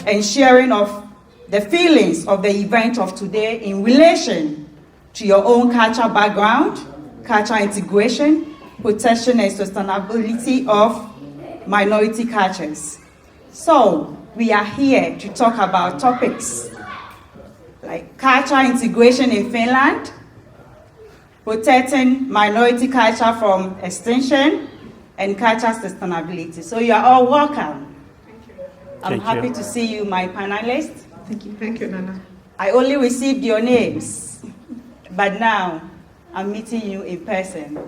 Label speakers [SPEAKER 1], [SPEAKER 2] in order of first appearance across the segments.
[SPEAKER 1] and sharing of the feelings of the event of today in relation to your own cultural background, cultural integration, protection and sustainability of minority cultures. So we are here to talk about topics like cultural integration in Finland, protecting minority culture from extinction, and cultural sustainability. So you are all welcome. I'm happy to see you, my panelists.
[SPEAKER 2] Thank you. Thank you, Nana.
[SPEAKER 1] I only received your names, but now I'm meeting you in person,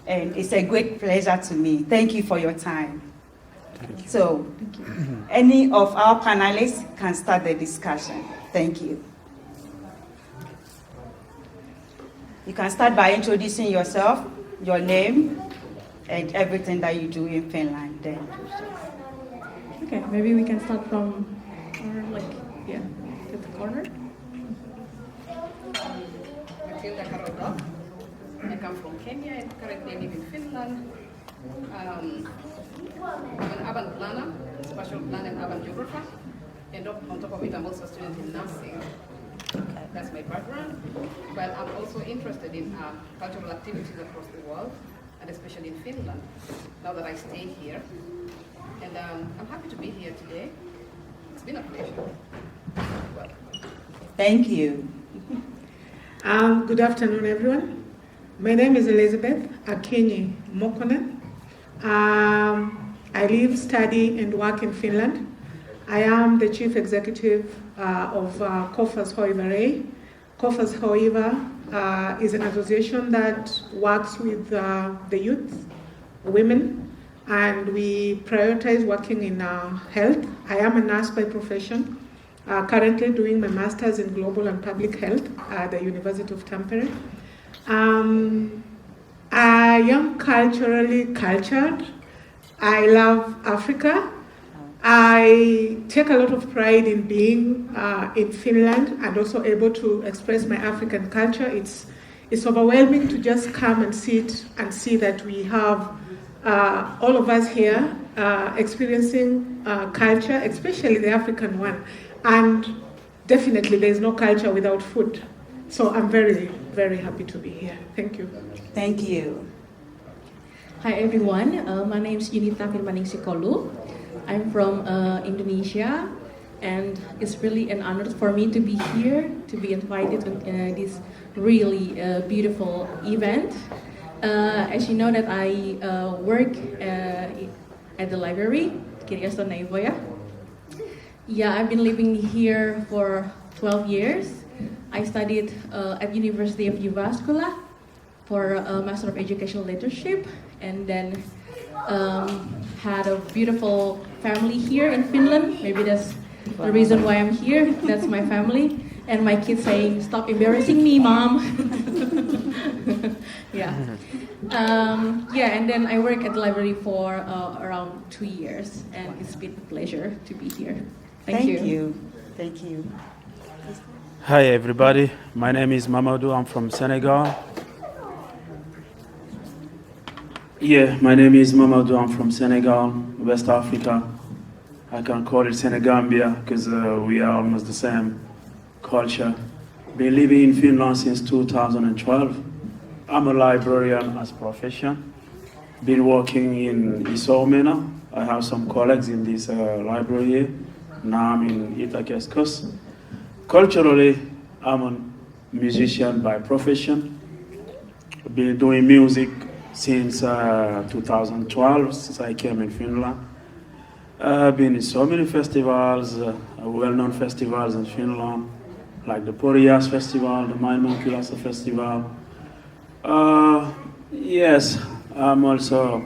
[SPEAKER 1] and it's a great pleasure to me. Thank you for your time. So, any of our panelists can start the discussion. Thank you. You can start by introducing yourself, your name, and everything that you do in Finland. Then.
[SPEAKER 2] Okay, maybe we can start from, at the corner.
[SPEAKER 3] I come from Kenya and currently live in Finland. I'm an urban planner, spatial planner and urban geographer. And on top of it, I'm also a student in nursing. That's my background. But I'm also interested in cultural activities across the world, and especially in Finland, now that I stay here. And I'm happy to be here today. It's been a pleasure. Well.
[SPEAKER 1] Thank you.
[SPEAKER 2] Good afternoon, everyone. My name is Elizabeth Akinyi Mokonen. I live, study, and work in Finland. I am the chief executive of COFAS Hoiva. COFAS Hoiva is an association that works with the youth, women, and we prioritize working in health. I am a nurse by profession, currently doing my master's in global and public health at the University of Tampere. I am culturally cultured. I love Africa. I take a lot of pride in being in Finland and also able to express my African culture. It's overwhelming to just come and sit and see that we have all of us here experiencing culture, especially the African one. And definitely there is no culture without food. So I'm very, very happy to be here. Thank you.
[SPEAKER 1] Thank you.
[SPEAKER 4] Hi everyone, my name is Yunita Firmaning Sikolu. I'm from Indonesia, and it's really an honor for me to be here, to be invited to this really beautiful event. As you know that I work at the library, Kirjasto Neivoja. Yeah, I've been living here for 12 years. I studied at University of Jyväskylä for a Master of Educational Leadership, and then had a beautiful family here in Finland. Maybe that's the reason why I'm here. That's my family. And my kids saying, "Stop embarrassing me, Mom." Yeah. And then I work at the library for around 2 years, and it's been a pleasure to be here. Thank you.
[SPEAKER 1] Thank you.
[SPEAKER 5] Hi everybody, my name is Mamadou, I'm from Senegal. My name is Mamadou, I'm from Senegal, West Africa. I can call it Senegambia because we are almost the same culture. Been living in Finland since 2012. I'm a librarian as profession. Been working in Isoomena. I have some colleagues in this library here. Now I'm in Itakeskos. Culturally, I'm a musician by profession. I've been doing music since 2012, since I came in Finland. I've been in so many festivals, well-known festivals in Finland, like the Porias Festival, the Maailman Kylässä Festival. Yes, I'm also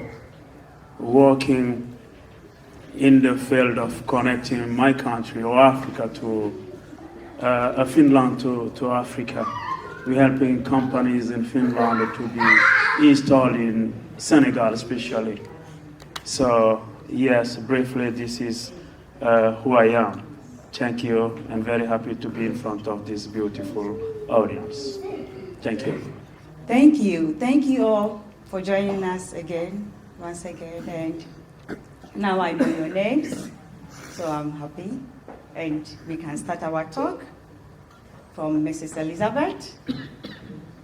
[SPEAKER 5] working in the field of connecting my country or Africa to Finland to Africa. We're helping companies in Finland to be installed in Senegal especially. So yes, briefly this is who I am. Thank you, and very happy to be in front of this beautiful audience. Thank you.
[SPEAKER 1] Thank you. Thank you all for joining us once again. And now I know your names, so I'm happy. And we can start our talk from Mrs. Elizabeth.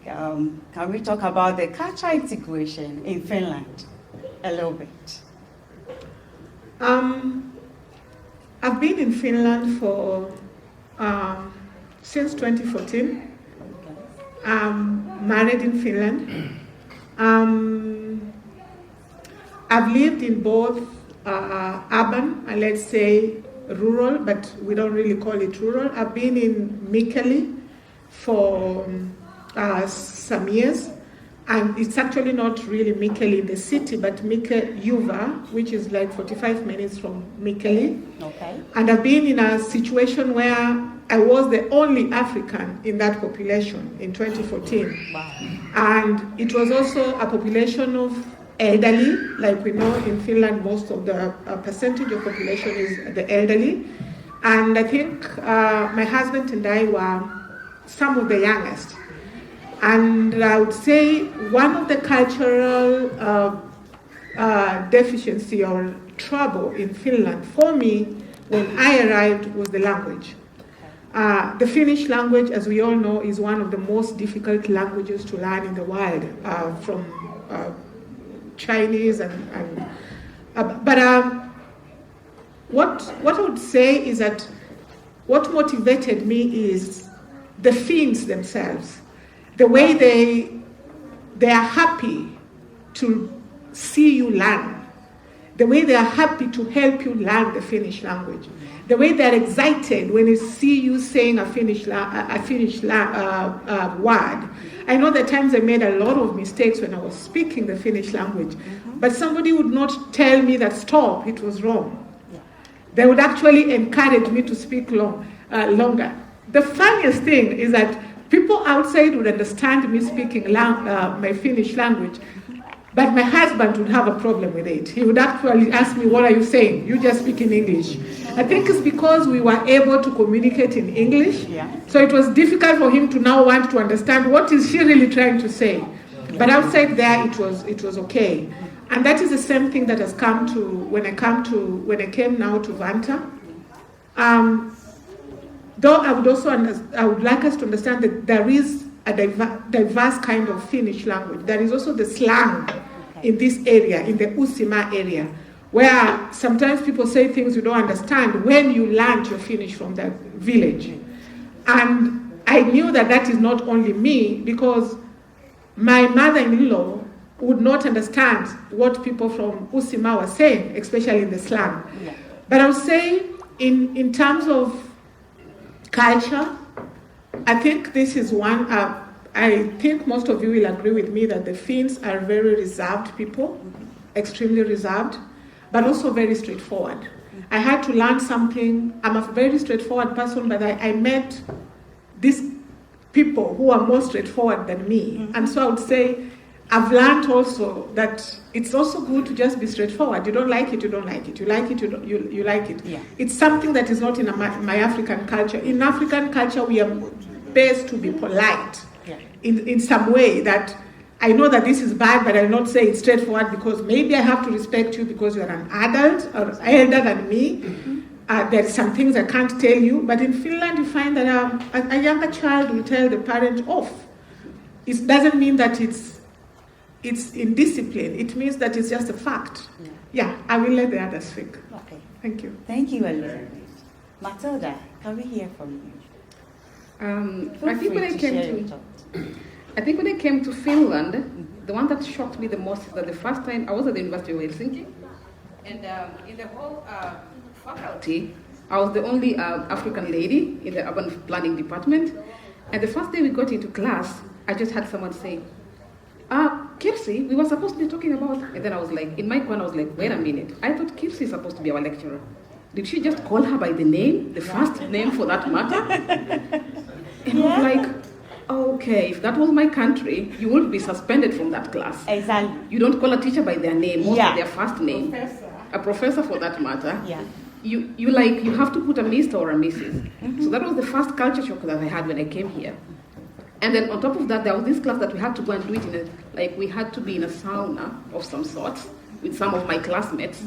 [SPEAKER 1] Can we talk about the cultural integration in Finland a little bit?
[SPEAKER 2] I've been in Finland for since 2014. I'm married in Finland. I've lived in both urban and let's say rural, but we don't really call it rural. I've been in Mikkeli for some years, and it's actually not really Mikkeli in the city, but Juva, which is like 45 minutes from Mikkeli.
[SPEAKER 1] Okay.
[SPEAKER 2] And I've been in a situation where I was the only African in that population in 2014.
[SPEAKER 1] Wow.
[SPEAKER 2] And it was also a population of elderly, like we know in Finland, most of the percentage of population is the elderly. And I think my husband and I were some of the youngest. And I would say one of the cultural deficiency or trouble in Finland for me when I arrived was the language. The Finnish language, as we all know, is one of the most difficult languages to learn in the world, from Chinese what I would say is that what motivated me is the Finns themselves, the way they are happy to see you learn, the way they are happy to help you learn the Finnish language, the way they are excited when they see you saying a Finnish word. I know that times I made a lot of mistakes when I was speaking the Finnish language, but somebody would not tell me that stop, it was wrong. They would actually encourage me to speak longer. The funniest thing is that people outside would understand me speaking my Finnish language, but my husband would have a problem with it. He would actually ask me, what are you saying? You just speak in English. I think it's because we were able to communicate in English. Yeah. So it was difficult for him to now want to understand what is she really trying to say. But outside there, it was okay. And that is the same thing that has come to when I came now to Vanta. Though I would like us to understand that there is a diverse kind of Finnish language. There is also the slang in this area, in the Uusimaa area, where sometimes people say things you don't understand when you learned your Finnish from that village. And I knew that is not only me, because my mother-in-law would not understand what people from Uusimaa were saying, especially in the slang. Yeah. But I would say in terms of culture, I think this is one, I think most of you will agree with me that the Finns are very reserved people, extremely reserved, but also very straightforward. I had to learn something. I'm a very straightforward person, but I met these people who are more straightforward than me. And so I would say, I've learned also that it's also good to just be straightforward. You don't like it, you don't like it. You like it, you like it. Yeah. It's something that is not in my African culture. In African culture, we are based to be polite in some way that I know that this is bad, but I'll not say it's straightforward because maybe I have to respect you because you're an adult or elder than me. There's some things I can't tell you. But in Finland, you find that a younger child will tell the parent off. It doesn't mean that it's indiscipline. It means that it's just a fact. Yeah, I will let the others speak.
[SPEAKER 1] Okay.
[SPEAKER 2] Thank you.
[SPEAKER 1] Thank you, Elizabeth. Matilda, can we hear from you?
[SPEAKER 3] I think when I came to Finland, the one that shocked me the most is that the first time I was at the University of Helsinki, and in the whole faculty, I was the only African lady in the urban planning department. And the first day we got into class, I just had someone say, Kirsi, we were supposed to be talking about, and then I was like, in my corner, I was like, wait a minute, I thought Kirsi is supposed to be our lecturer. Did she just call her by the name, the first name for that matter? And I was like, okay, if that was my country, you would be suspended from that class.
[SPEAKER 1] Exactly.
[SPEAKER 3] You don't call a teacher by their name, most of their first name. A professor for that matter. Yeah. You have to put a Mr. or a Mrs. So that was the first culture shock that I had when I came here. And then on top of that, there was this class that we had to go and do it we had to be in a sauna of some sort with some of my classmates.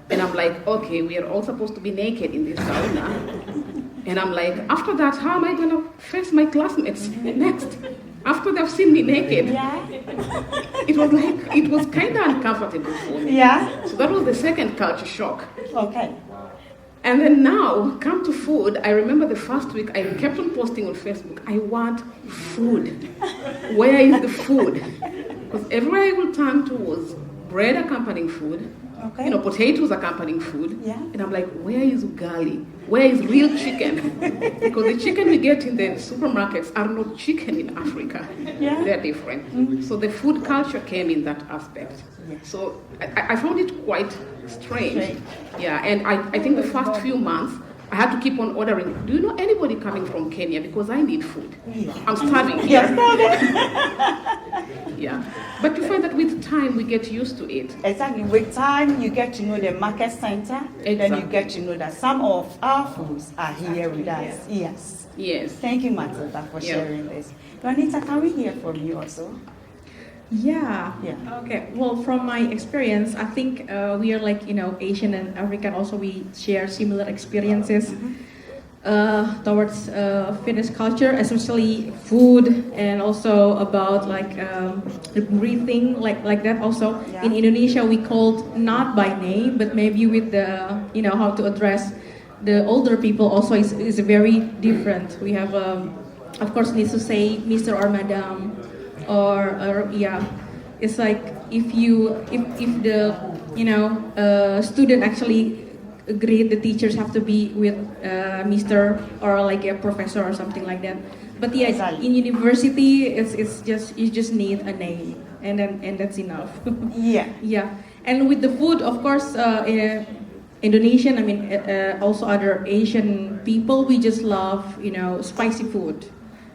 [SPEAKER 3] And I'm like, okay, we are all supposed to be naked in this sauna. And I'm like, after that, how am I going to face my classmates next? After they've seen me naked.
[SPEAKER 1] Yeah.
[SPEAKER 3] It was kind of uncomfortable for me.
[SPEAKER 1] Yeah.
[SPEAKER 3] So that was the second culture shock.
[SPEAKER 1] Okay.
[SPEAKER 3] And then now, come to food, I remember the first week I kept on posting on Facebook, I want food. Where is the food? Because everywhere I would turn to was bread accompanying food,
[SPEAKER 1] Okay.
[SPEAKER 3] potatoes accompanying food.
[SPEAKER 1] Yeah.
[SPEAKER 3] And I'm like, where is ugali? Where is real chicken? Because the chicken we get in the supermarkets are not chicken in Africa.
[SPEAKER 1] Yeah.
[SPEAKER 3] They're different. So the food culture came in that aspect.
[SPEAKER 1] Yes.
[SPEAKER 3] So I found it quite strange. Yeah, and I think the first few months, I had to keep on ordering, do you know anybody coming from Kenya? Because I need food.
[SPEAKER 1] Yeah.
[SPEAKER 3] I'm starving here. Yeah. But you find that with time, we get used to it.
[SPEAKER 1] Exactly. With time, you get to know the market center, and then you get to know that some of our foods are here with us. Yes.
[SPEAKER 3] Yes.
[SPEAKER 1] Thank you, Matilda, for
[SPEAKER 3] Yeah.
[SPEAKER 1] sharing this. Juanita, can we hear from you also?
[SPEAKER 4] Yeah.
[SPEAKER 1] Yeah.
[SPEAKER 4] Okay. Well, from my experience, I think we are like Asian and African. Also, we share similar experiences towards fitness culture, especially food, and also about like the breathing, like that. Also,
[SPEAKER 1] Yeah.
[SPEAKER 4] in Indonesia, we called not by name, but maybe with the how to address the older people. Also, is very different. We have of course, needs to say Mr. or Madam. Or yeah, it's like if the student actually agreed, the teachers have to be with Mr. or like a professor or something like that. But yeah,
[SPEAKER 1] Exactly.
[SPEAKER 4] in university, it's just you just need a name and that's enough.
[SPEAKER 1] Yeah.
[SPEAKER 4] Yeah, and with the food, of course, Indonesian, I mean, also other Asian people, we just love spicy food.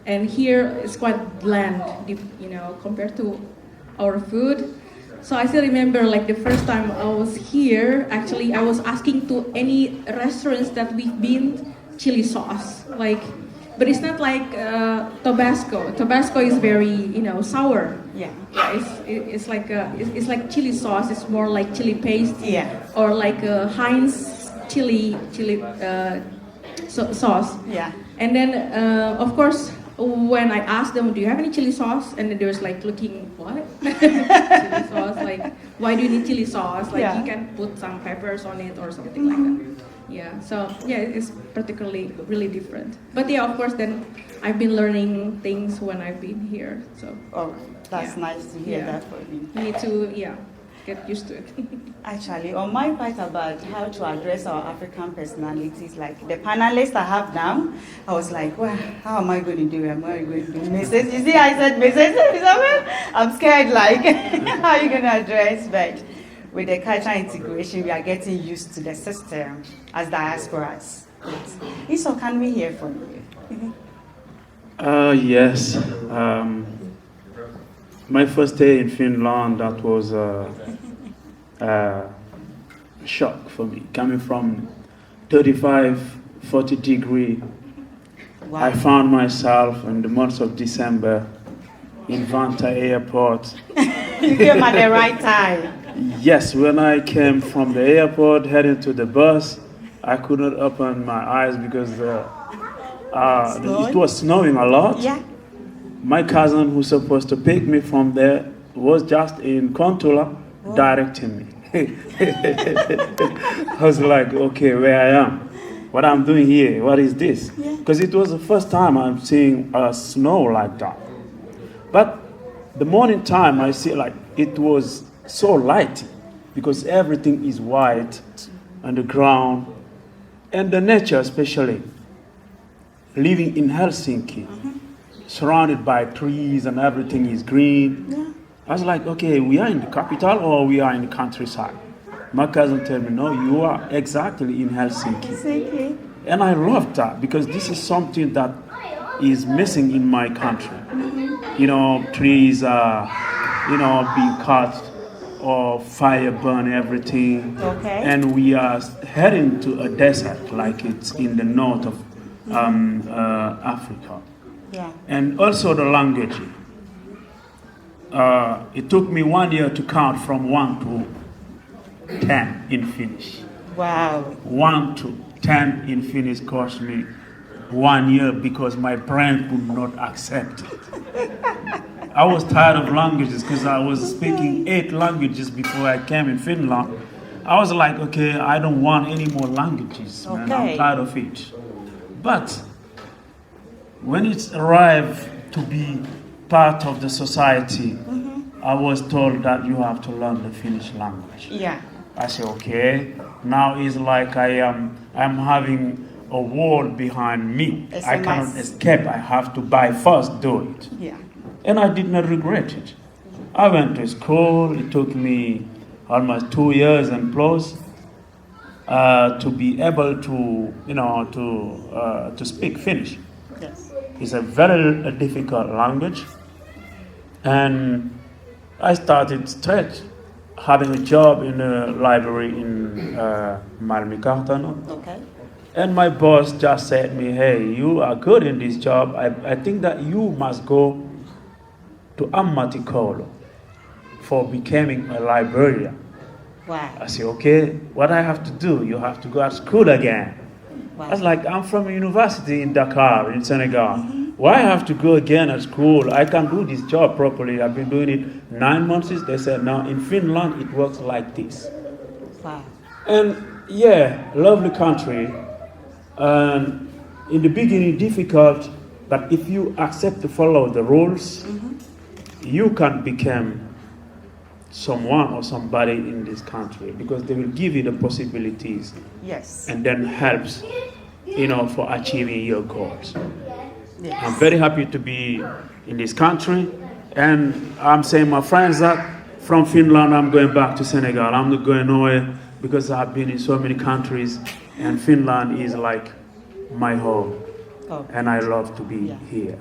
[SPEAKER 4] And here it's quite bland, compared to our food. So I still remember like the first time I was here, actually I was asking to any restaurants that we've been, chili sauce. But it's not like Tabasco. Tabasco is very, sour.
[SPEAKER 1] Yeah.
[SPEAKER 4] Yeah, it's like chili sauce. It's more like chili paste.
[SPEAKER 1] Yeah.
[SPEAKER 4] Or like Heinz chili sauce.
[SPEAKER 1] Yeah.
[SPEAKER 4] And then, of course, when I asked them, do you have any chili sauce? And then they was like looking, what? Chili sauce? Like, why do you need chili sauce? Like,
[SPEAKER 1] Yeah.
[SPEAKER 4] you can put some peppers on it or something like that. Yeah, so yeah, it's particularly really different. But yeah, of course, then I've been learning things when I've been here. So
[SPEAKER 1] Oh, that's
[SPEAKER 4] Yeah.
[SPEAKER 1] nice to hear
[SPEAKER 4] Yeah.
[SPEAKER 1] that from you.
[SPEAKER 4] you need to, get used to it.
[SPEAKER 1] Actually, on my part about how to address our African personalities, like the panelists I have now, I was like, well, how am I going to do it? Am I going to do Mrs.? You see, I said Mrs. Elizabeth. I'm scared, like, how are you going to address? But with the cultural integration, we are getting used to the system as diasporas. So can we hear from you?
[SPEAKER 5] Yes. My first day in Finland, that was a shock for me. Coming from 35, 40 degree, I found myself in the month of December in Vanta Airport.
[SPEAKER 1] You came at the right time.
[SPEAKER 5] Yes, when I came from the airport heading to the bus, I could not open my eyes because it was snowing a lot.
[SPEAKER 1] Yeah.
[SPEAKER 5] My cousin who's supposed to pick me from there was just in Kontula directing me. I was like, okay, where I am, what I'm doing here, what is this? Because it was the first time I'm seeing snow like that. But the morning time I see like it was so light because everything is white on the ground and the nature especially. Living in Helsinki, surrounded by trees and everything is green.
[SPEAKER 1] Yeah.
[SPEAKER 5] I was like, okay, we are in the capital or we are in the countryside? My cousin told me, no, you are exactly in Helsinki.
[SPEAKER 1] Okay.
[SPEAKER 5] And I love that because this is something that is missing in my country. Trees are, being cut or fire burn everything.
[SPEAKER 1] Okay.
[SPEAKER 5] And we are heading to a desert like it's in the north of Africa.
[SPEAKER 1] Yeah.
[SPEAKER 5] And also the language. It took me 1 year to count from 1 to 10 in Finnish.
[SPEAKER 1] Wow.
[SPEAKER 5] 1 to 10 in Finnish cost me 1 year because my brain could not accept it. I was tired of languages because I was speaking 8 languages before I came in Finland. I was like, okay, I don't want any more languages, man.
[SPEAKER 1] Okay.
[SPEAKER 5] I'm tired of it. But when it arrived to be part of the society, I was told that you have to learn the Finnish language.
[SPEAKER 1] Yeah.
[SPEAKER 5] I said, okay. Now it's like I'm having a wall behind me.
[SPEAKER 1] It's
[SPEAKER 5] I
[SPEAKER 1] a
[SPEAKER 5] cannot
[SPEAKER 1] mess.
[SPEAKER 5] escape. I have to by force do it.
[SPEAKER 1] Yeah.
[SPEAKER 5] And I did not regret it. I went to school. It took me almost 2 years and plus to be able to, to speak Finnish.
[SPEAKER 1] Yes.
[SPEAKER 5] It's a very difficult language. And I started straight having a job in a library in Malmi-Kartano.
[SPEAKER 1] Okay.
[SPEAKER 5] And my boss just said to me, hey, you are good in this job. I think that you must go to Ammatikolo for becoming a librarian.
[SPEAKER 1] Wow.
[SPEAKER 5] I said, okay, what I have to do? You have to go to school again.
[SPEAKER 1] Wow.
[SPEAKER 5] I was like, I'm from a university in Dakar, in Senegal. Why I have to go again at school? I can do this job properly. I've been doing it 9 months. They said, no, in Finland, it works like this.
[SPEAKER 1] Wow.
[SPEAKER 5] And yeah, lovely country. And in the beginning, difficult, but if you accept to follow the rules, you can become someone or somebody in this country because they will give you the possibilities
[SPEAKER 1] Yes.
[SPEAKER 5] and then helps, for achieving your goals.
[SPEAKER 1] Yes.
[SPEAKER 5] I'm very happy to be in this country, and I'm saying my friends that from Finland I'm going back to Senegal. I'm not going nowhere because I've been in so many countries, and Finland is like my home,
[SPEAKER 1] Oh.
[SPEAKER 5] and I love to be here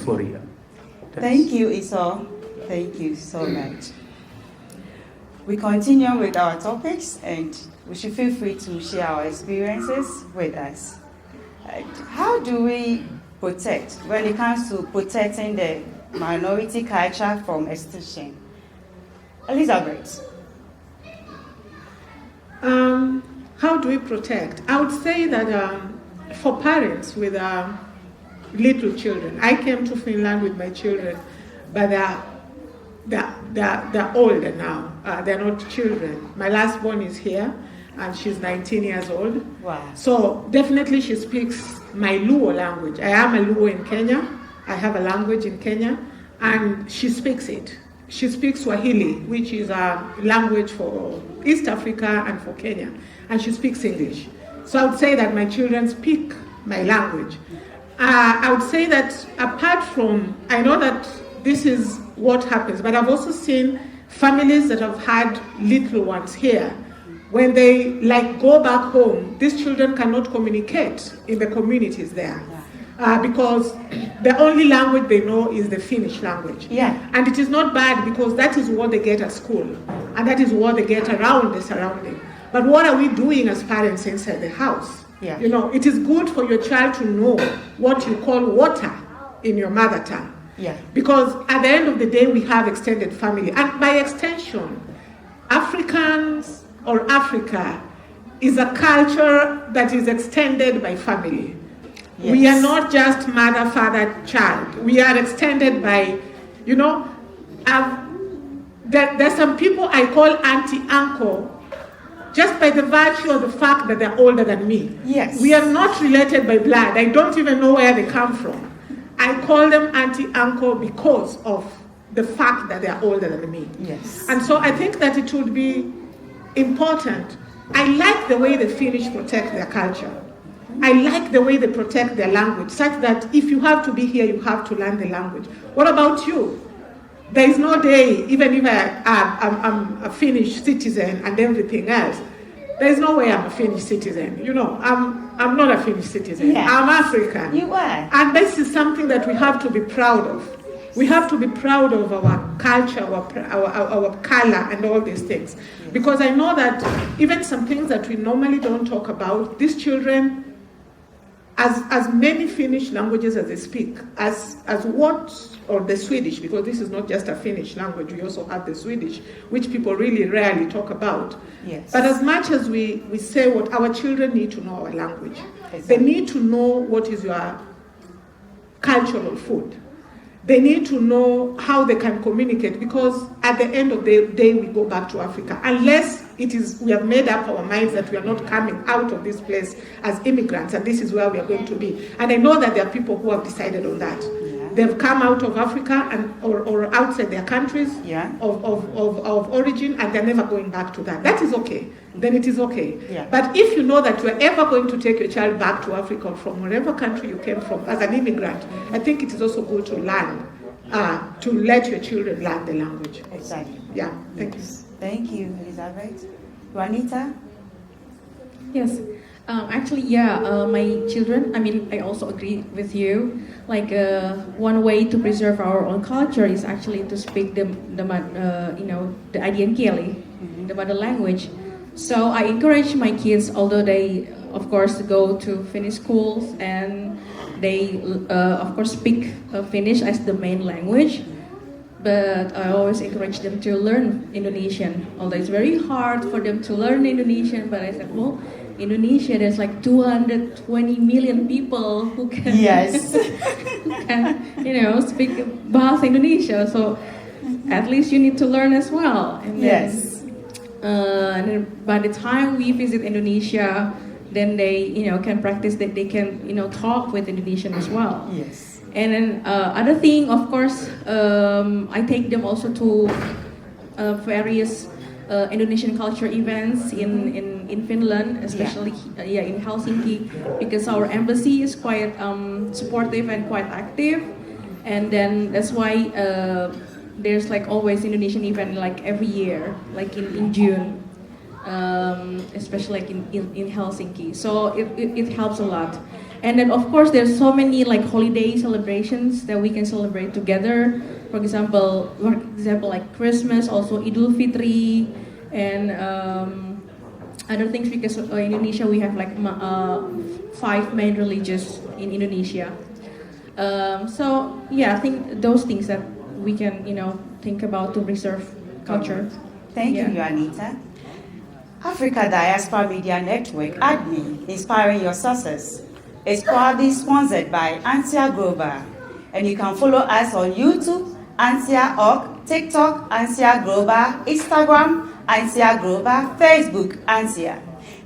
[SPEAKER 5] for real.
[SPEAKER 1] Thank you, Esau. Thank you so much. We continue with our topics, and we should feel free to share our experiences with us. How do we protect, when it comes to protecting the minority culture from extinction? Elizabeth.
[SPEAKER 2] How do we protect? I would say that for parents with little children, I came to Finland with my children, but they're older now. They're not children. My last born is here, and she's 19 years old.
[SPEAKER 1] Wow.
[SPEAKER 2] So definitely she speaks my Luo language. I am a Luo in Kenya. I have a language in Kenya, and she speaks it. She speaks Swahili, which is a language for East Africa and for Kenya, and she speaks English. So I would say that my children speak my language. I would say that apart from, I know that this is what happens, but I've also seen families that have had little ones here. When they go back home, these children cannot communicate in the communities there because the only language they know is the Finnish language.
[SPEAKER 1] Yeah.
[SPEAKER 2] And it is not bad because that is what they get at school and that is what they get around the surrounding. But what are we doing as parents inside the house?
[SPEAKER 1] Yeah.
[SPEAKER 2] It is good for your child to know what you call water in your mother tongue.
[SPEAKER 1] Yeah.
[SPEAKER 2] Because at the end of the day, we have extended family. And by extension, Africans or Africa is a culture that is extended by family.
[SPEAKER 1] Yes.
[SPEAKER 2] We are not just mother, father, child. We are extended by, there's some people I call auntie, uncle, just by the virtue of the fact that they're older than me.
[SPEAKER 1] Yes.
[SPEAKER 2] We are not related by blood. I don't even know where they come from. I call them auntie, uncle because of the fact that they are older than me.
[SPEAKER 1] Yes.
[SPEAKER 2] And so I think that it would be important. I like the way the Finnish protect their culture. I like the way they protect their language, such that if you have to be here, you have to learn the language. What about you? There is no day, even if I'm a Finnish citizen and everything else, there is no way I'm a Finnish citizen. I'm not a Finnish citizen.
[SPEAKER 1] Yeah.
[SPEAKER 2] I'm African.
[SPEAKER 1] You are.
[SPEAKER 2] And this is something that we have to be proud of. We have to be proud of our culture, our color, and all these things. Because I know that even some things that we normally don't talk about, these children as many Finnish languages as they speak, as what, or the Swedish, because this is not just a Finnish language, we also have the Swedish, which people really rarely talk about.
[SPEAKER 1] Yes.
[SPEAKER 2] But as much as we say what our children need to know our language,
[SPEAKER 1] Exactly.
[SPEAKER 2] they need to know what is your cultural food. They need to know how they can communicate, because at the end of the day, we go back to Africa. Unless we have made up our minds that we are not coming out of this place as immigrants, and this is where we are going to be. And I know that there are people who have decided on that.
[SPEAKER 1] Yeah.
[SPEAKER 2] They've come out of Africa or outside their countries
[SPEAKER 1] Yeah.
[SPEAKER 2] of origin, and they're never going back to that. That is okay. Then it is okay.
[SPEAKER 1] Yeah.
[SPEAKER 2] But if you know that you are ever going to take your child back to Africa or from wherever country you came from as an immigrant, I think it is also good to learn, to let your children learn the language.
[SPEAKER 1] Exactly.
[SPEAKER 2] Yeah, thank you.
[SPEAKER 1] Thank you, Elizabeth. Juanita?
[SPEAKER 4] Yes. Actually, yeah, my children, I also agree with you. Like, one way to preserve our own culture is actually to speak the Adian the mother language. So I encourage my kids, although they, of course, go to Finnish schools and they, of course, speak Finnish as the main language. But I always encourage them to learn Indonesian. Although it's very hard for them to learn Indonesian, but I said, well, Indonesia, there's like 220 million people who can,
[SPEAKER 1] Yes.
[SPEAKER 4] who can speak Bahasa Indonesia. So at least you need to learn as well. And
[SPEAKER 1] Yes.
[SPEAKER 4] and then by the time we visit Indonesia, then they, can practice that they can, talk with Indonesian as well.
[SPEAKER 1] Yes.
[SPEAKER 4] And then other thing, of course, I take them also to various Indonesian culture events in Finland, especially in Helsinki, because our embassy is quite supportive and quite active, and then that's why there's like always Indonesian event like every year, like in June, especially like in Helsinki. So it helps a lot. And then of course there's so many like holiday celebrations that we can celebrate together. For example, like Christmas, also Idul Fitri, and other things, because in Indonesia we have like 5 main religions in Indonesia. So yeah, I think those things that we can think about to preserve culture.
[SPEAKER 1] Thank you, Juanita. Africa Diaspora Media Network, ADMI, Inspiring Your Success, is proudly sponsored by Ansia Global. And you can follow us on YouTube, Ansia.org, TikTok, Ansia Global, Instagram, Ansia Global, Facebook, Ansia.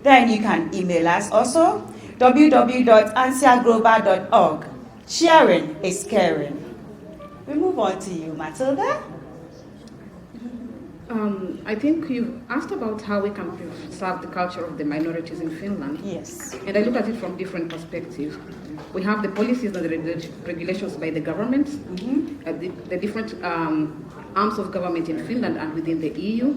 [SPEAKER 1] Then you can email us also, www.ansiaglobal.org. Sharing is caring. We move on to you, Matilda.
[SPEAKER 3] I think you asked about how we can preserve the culture of the minorities in Finland.
[SPEAKER 1] Yes.
[SPEAKER 3] And I look at it from different perspectives. We have the policies and the regulations by the government, the different arms of government in Finland and within the EU.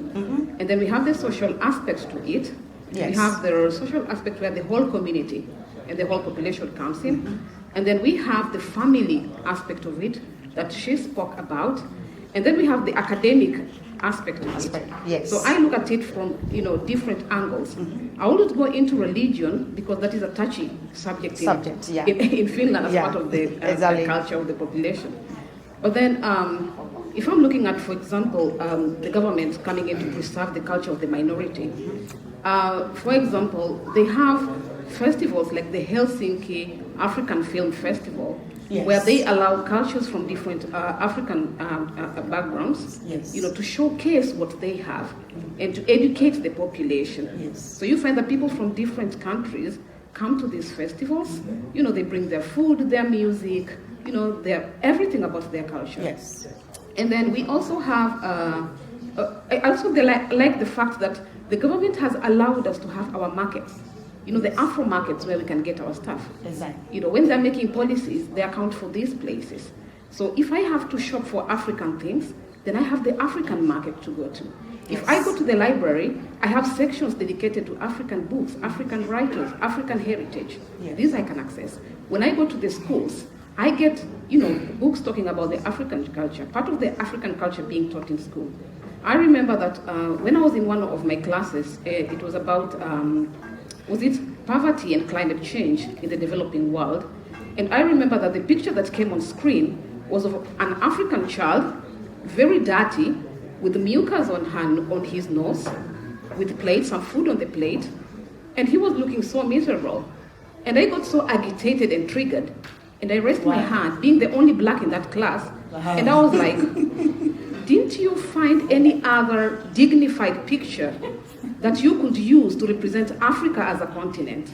[SPEAKER 3] And then we have the social aspects to it.
[SPEAKER 1] Yes.
[SPEAKER 3] We have the social aspect where the whole community and the whole population comes in. And then we have the family aspect of it that she spoke about. And then we have the academic aspect of it.
[SPEAKER 1] Yes.
[SPEAKER 3] So I look at it from different angles. I wouldn't go into religion because that is a touchy subject in Finland as part of the culture of the population. But then if I'm looking at, for example, the government coming in to preserve the culture of the minority, for example, they have festivals like the Helsinki African Film Festival, where they allow cultures from different African backgrounds, to showcase what they have and to educate the population. So you find that people from different countries come to these festivals. They bring their food, their music, their everything about their culture.
[SPEAKER 1] Yes.
[SPEAKER 3] And then we also have. I also like the fact that the government has allowed us to have our markets. The Afro markets where we can get our stuff.
[SPEAKER 1] Exactly.
[SPEAKER 3] When they're making policies, they account for these places. So if I have to shop for African things, then I have the African market to go to. If I go to the library, I have sections dedicated to African books, African writers, African heritage. These I can access. When I go to the schools, I get, books talking about the African culture, part of the African culture being taught in school. I remember that when I was in one of my classes, it was about, poverty and climate change in the developing world. And I remember that the picture that came on screen was of an African child, very dirty, with mucus on his nose, with plates, some food on the plate, and he was looking so miserable. And I got so agitated and triggered, and I raised my hand, being the only black in that class, and I was like, didn't you find any other dignified picture that you could use to represent Africa as a continent?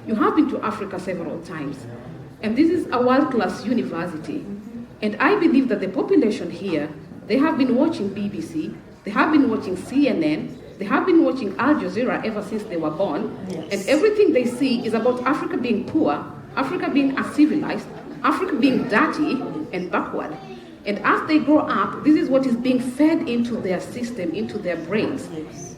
[SPEAKER 3] You have been to Africa several times, and this is a world-class university. And I believe that the population here, they have been watching BBC, they have been watching CNN, they have been watching Al Jazeera ever since they were born, and everything they see is about Africa being poor, Africa being uncivilized, Africa being dirty and backward. And as they grow up, this is what is being fed into their system, into their brains.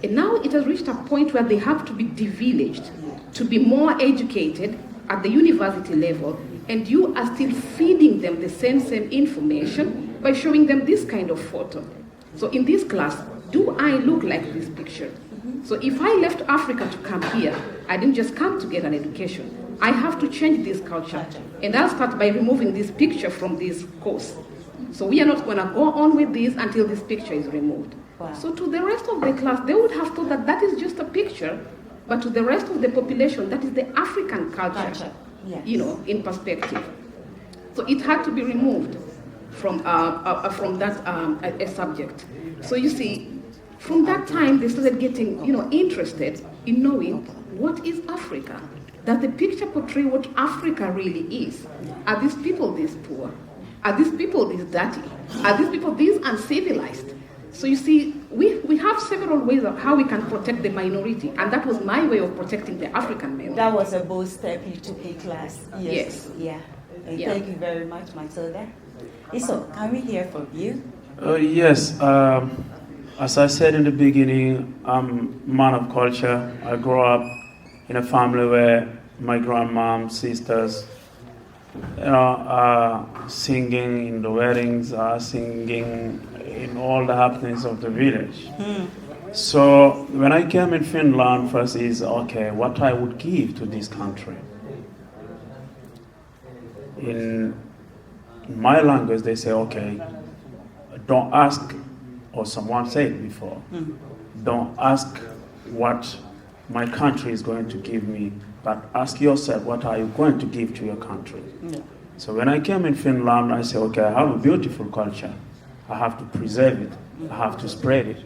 [SPEAKER 3] And now it has reached a point where they have to be de-villaged, to be more educated at the university level, and you are still feeding them the same information by showing them this kind of photo. So in this class, do I look like this picture? So if I left Africa to come here, I didn't just come to get an education. I have to change this culture. And I'll start by removing this picture from this course. So we are not going to go on with this until this picture is removed.
[SPEAKER 1] Wow.
[SPEAKER 3] So to the rest of the class, they would have thought that that is just a picture, but to the rest of the population, that is the African culture,
[SPEAKER 1] Yes.
[SPEAKER 3] you know, in perspective. So it had to be removed from that a subject. So you see, from that time, they started getting, you know, interested in knowing what is Africa. Does the picture portray what Africa really is? Are these people this poor? Are these people this dirty? Are these people this uncivilized? So you see, we have several ways of how we can protect the minority, and that was my way of protecting the African male.
[SPEAKER 1] That was a bold step you took in class.
[SPEAKER 3] Yes.
[SPEAKER 1] Yeah. And
[SPEAKER 3] Yeah.
[SPEAKER 1] thank you very much, Matilda. So, can we hear from you?
[SPEAKER 5] Yes. As I said in the beginning, I'm a man of culture. I grew up in a family where my grandmom, sisters, you know, singing in the weddings, singing in all the happenings of the village. So when I came in Finland, first is, okay, what I would give to this country. In my language, they say, okay, don't ask, or someone said before, don't ask what my country is going to give me, but ask yourself, what are you going to give to your country? So when I came in Finland, I said, okay, I have a beautiful culture. I have to preserve it. I have to spread it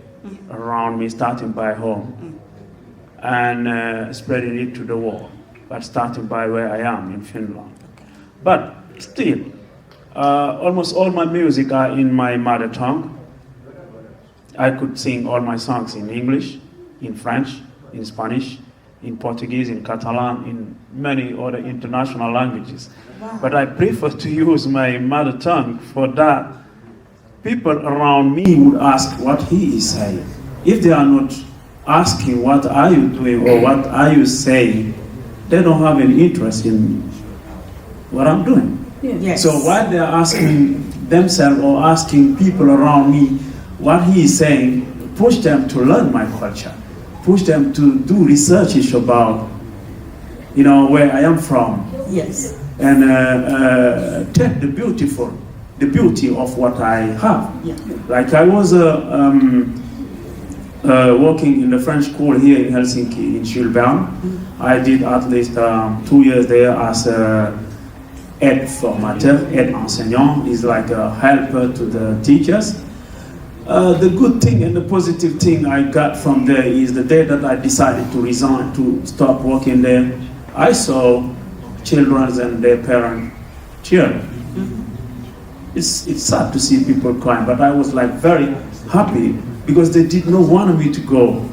[SPEAKER 5] around me, starting by home, and spreading it to the world, but starting by where I am in Finland. But still, almost all my music are in my mother tongue. I could sing all my songs in English, in French, in Spanish, in Portuguese, in Catalan, in many other international languages.
[SPEAKER 1] Wow.
[SPEAKER 5] But I prefer to use my mother tongue. For that, people around me would ask what he is saying. If they are not asking what are you doing or what are you saying, they don't have any interest in what I'm doing.
[SPEAKER 1] Yes.
[SPEAKER 5] So while they're asking themselves or asking people around me what he is saying, push them to learn my culture, push them to do research about, you know, where I am from,
[SPEAKER 1] Yes.
[SPEAKER 5] and take the beauty of what I have.
[SPEAKER 1] Yeah.
[SPEAKER 5] Like I was working in the French school here in Helsinki, in Schulbern. I did at least 2 years there as aide formateur, aide enseignant, is like a helper to the teachers. The good thing and the positive thing I got from there is the day that I decided to resign, to stop working there, I saw children and their parents cheering. It's sad to see people crying, but I was like very happy because they did not want me to go.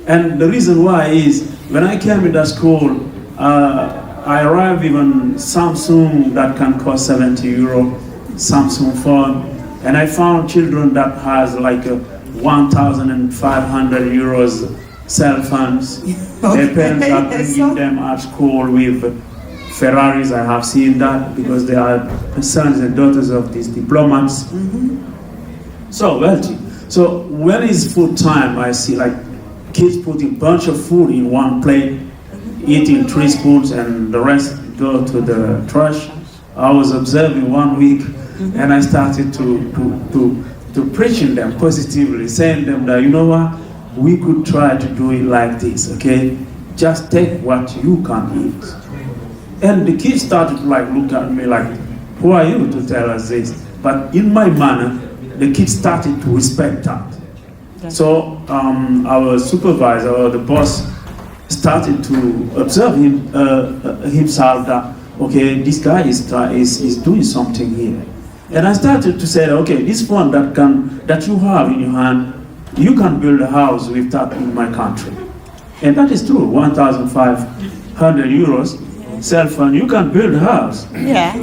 [SPEAKER 5] And the reason why is when I came in that school, I arrived even Samsung that can cost 70 euro, Samsung phone, and I found children that has like 1,500 euros cell phones. Their parents are bringing them at school with Ferraris. I have seen that because they are sons and daughters of these diplomats. So wealthy. So when it's food time, I see like kids putting a bunch of food in one plate, eating 3 spoons and the rest go to the trash. I was observing 1 week, and I started to preaching them positively, saying them that, you know what, we could try to do it like this, okay? Just take what you can eat. And the kids started to like look at me like, who are you to tell us this? But in my manner, the kids started to respect that. So our supervisor or the boss started to observe himself that, okay, this guy is doing something here. And I started to say, okay, this phone that you have in your hand, you can build a house with that in my country. And that is true, 1,500 euros, cell phone, you can build a house.
[SPEAKER 1] Yeah.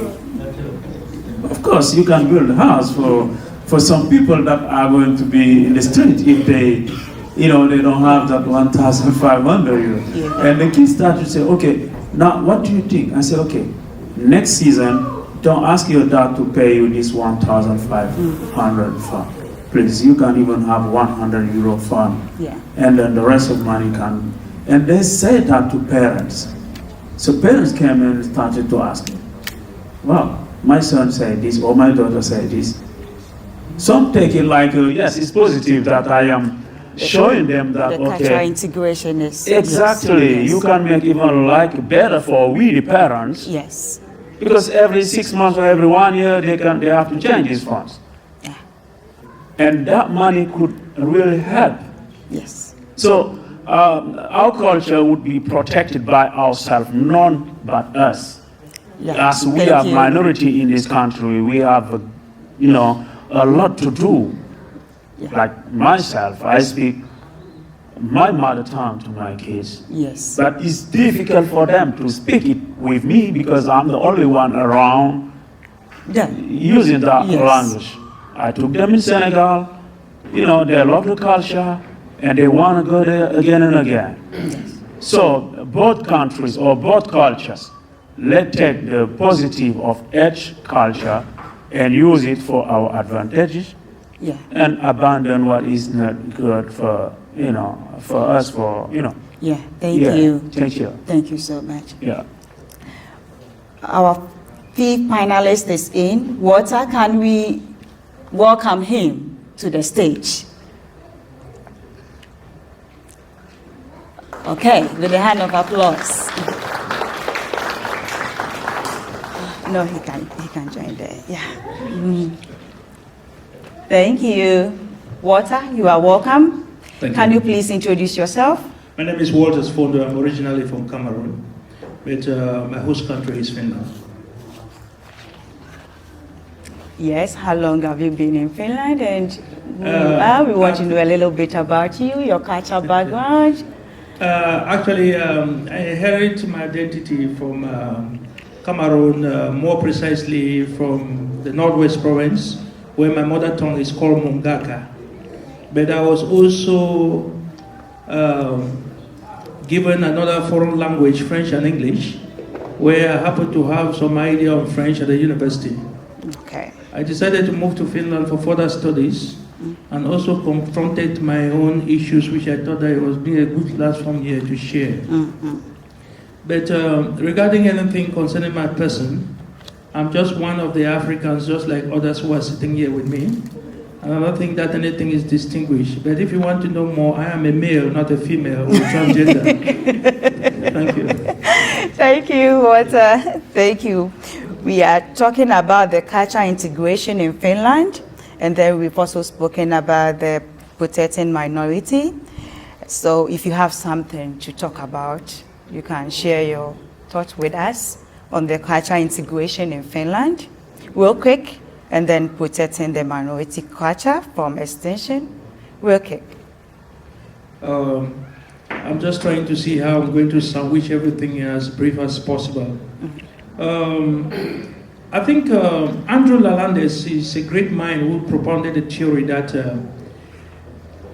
[SPEAKER 5] Of course, you can build a house for some people that are going to be in the street if they, they don't have that 1,500 euros.
[SPEAKER 1] Yeah.
[SPEAKER 5] And the kids start to say, okay, now what do you think? I said, okay, next season, don't ask your dad to pay you this 1,500 fund. Please, you can even have 100 euro fund.
[SPEAKER 1] Yeah.
[SPEAKER 5] And then the rest of money can. And they said that to parents. So parents came and started to ask me, well, my son said this, or my daughter said this. Some take it like, yes, it's positive that I am showing them that,
[SPEAKER 1] The cultural integration is...
[SPEAKER 5] exactly,
[SPEAKER 1] yes.
[SPEAKER 5] you can make even like better for we the parents.
[SPEAKER 1] Yes.
[SPEAKER 5] Because every 6 months or every 1 year, they have to change these funds.
[SPEAKER 1] Yeah.
[SPEAKER 5] And that money could really help.
[SPEAKER 1] Yes.
[SPEAKER 5] So our culture would be protected by ourselves, none but us.
[SPEAKER 1] Yeah.
[SPEAKER 5] As we
[SPEAKER 1] Thank
[SPEAKER 5] are
[SPEAKER 1] you.
[SPEAKER 5] minority in this country, we have, a lot to do.
[SPEAKER 1] Yeah.
[SPEAKER 5] Like myself, I speak my mother tongue to my kids.
[SPEAKER 1] Yes.
[SPEAKER 5] But it's difficult for them to speak it with me because I'm the only one around
[SPEAKER 1] Yeah.
[SPEAKER 5] using that
[SPEAKER 1] Yes.
[SPEAKER 5] language. I took them in Senegal, they love the culture and they want to go there again and again. So both countries or both cultures, let's take the positive of each culture and use it for our advantages.
[SPEAKER 1] Yeah.
[SPEAKER 5] And abandon what is not good for, for us,
[SPEAKER 1] Yeah. Thank
[SPEAKER 5] yeah.
[SPEAKER 1] you.
[SPEAKER 5] Thank you.
[SPEAKER 1] Thank you so much.
[SPEAKER 5] Yeah.
[SPEAKER 1] Our fifth panelist is in. Walter, can we welcome him to the stage? Okay, with a hand of applause. No, he can join there. Yeah. Thank you. Walter, you are welcome.
[SPEAKER 6] Thank
[SPEAKER 1] Can
[SPEAKER 6] you.
[SPEAKER 1] you please introduce yourself?
[SPEAKER 6] My name is Walter Fondo. I'm originally from Cameroon, but my host country is Finland.
[SPEAKER 1] Yes, how long have you been in Finland? And we want to know a little bit about you, your cultural background.
[SPEAKER 6] Actually, I inherited my identity from Cameroon, more precisely from the Northwest Province, where my mother tongue is called Mungaka. But I was also given another foreign language, French and English, where I happened to have some idea of French at the university.
[SPEAKER 1] Okay.
[SPEAKER 6] I decided to move to Finland for further studies and also confronted my own issues, which I thought that it was being a good platform here to share. But regarding anything concerning my person, I'm just one of the Africans, just like others who are sitting here with me. And I don't think that anything is distinguished. But if you want to know more, I am a male, not a female, or transgender. Thank you.
[SPEAKER 1] Thank you, Walter. Thank you. We are talking about the cultural integration in Finland, and then we've also spoken about the protecting minority. So if you have something to talk about, you can share your thoughts with us on the cultural integration in Finland, real quick, and then protecting the minority culture from extinction, real quick.
[SPEAKER 6] I'm just trying to see how I'm going to sandwich everything as brief as possible. I think Andrew Lalandes is a great mind who propounded the theory that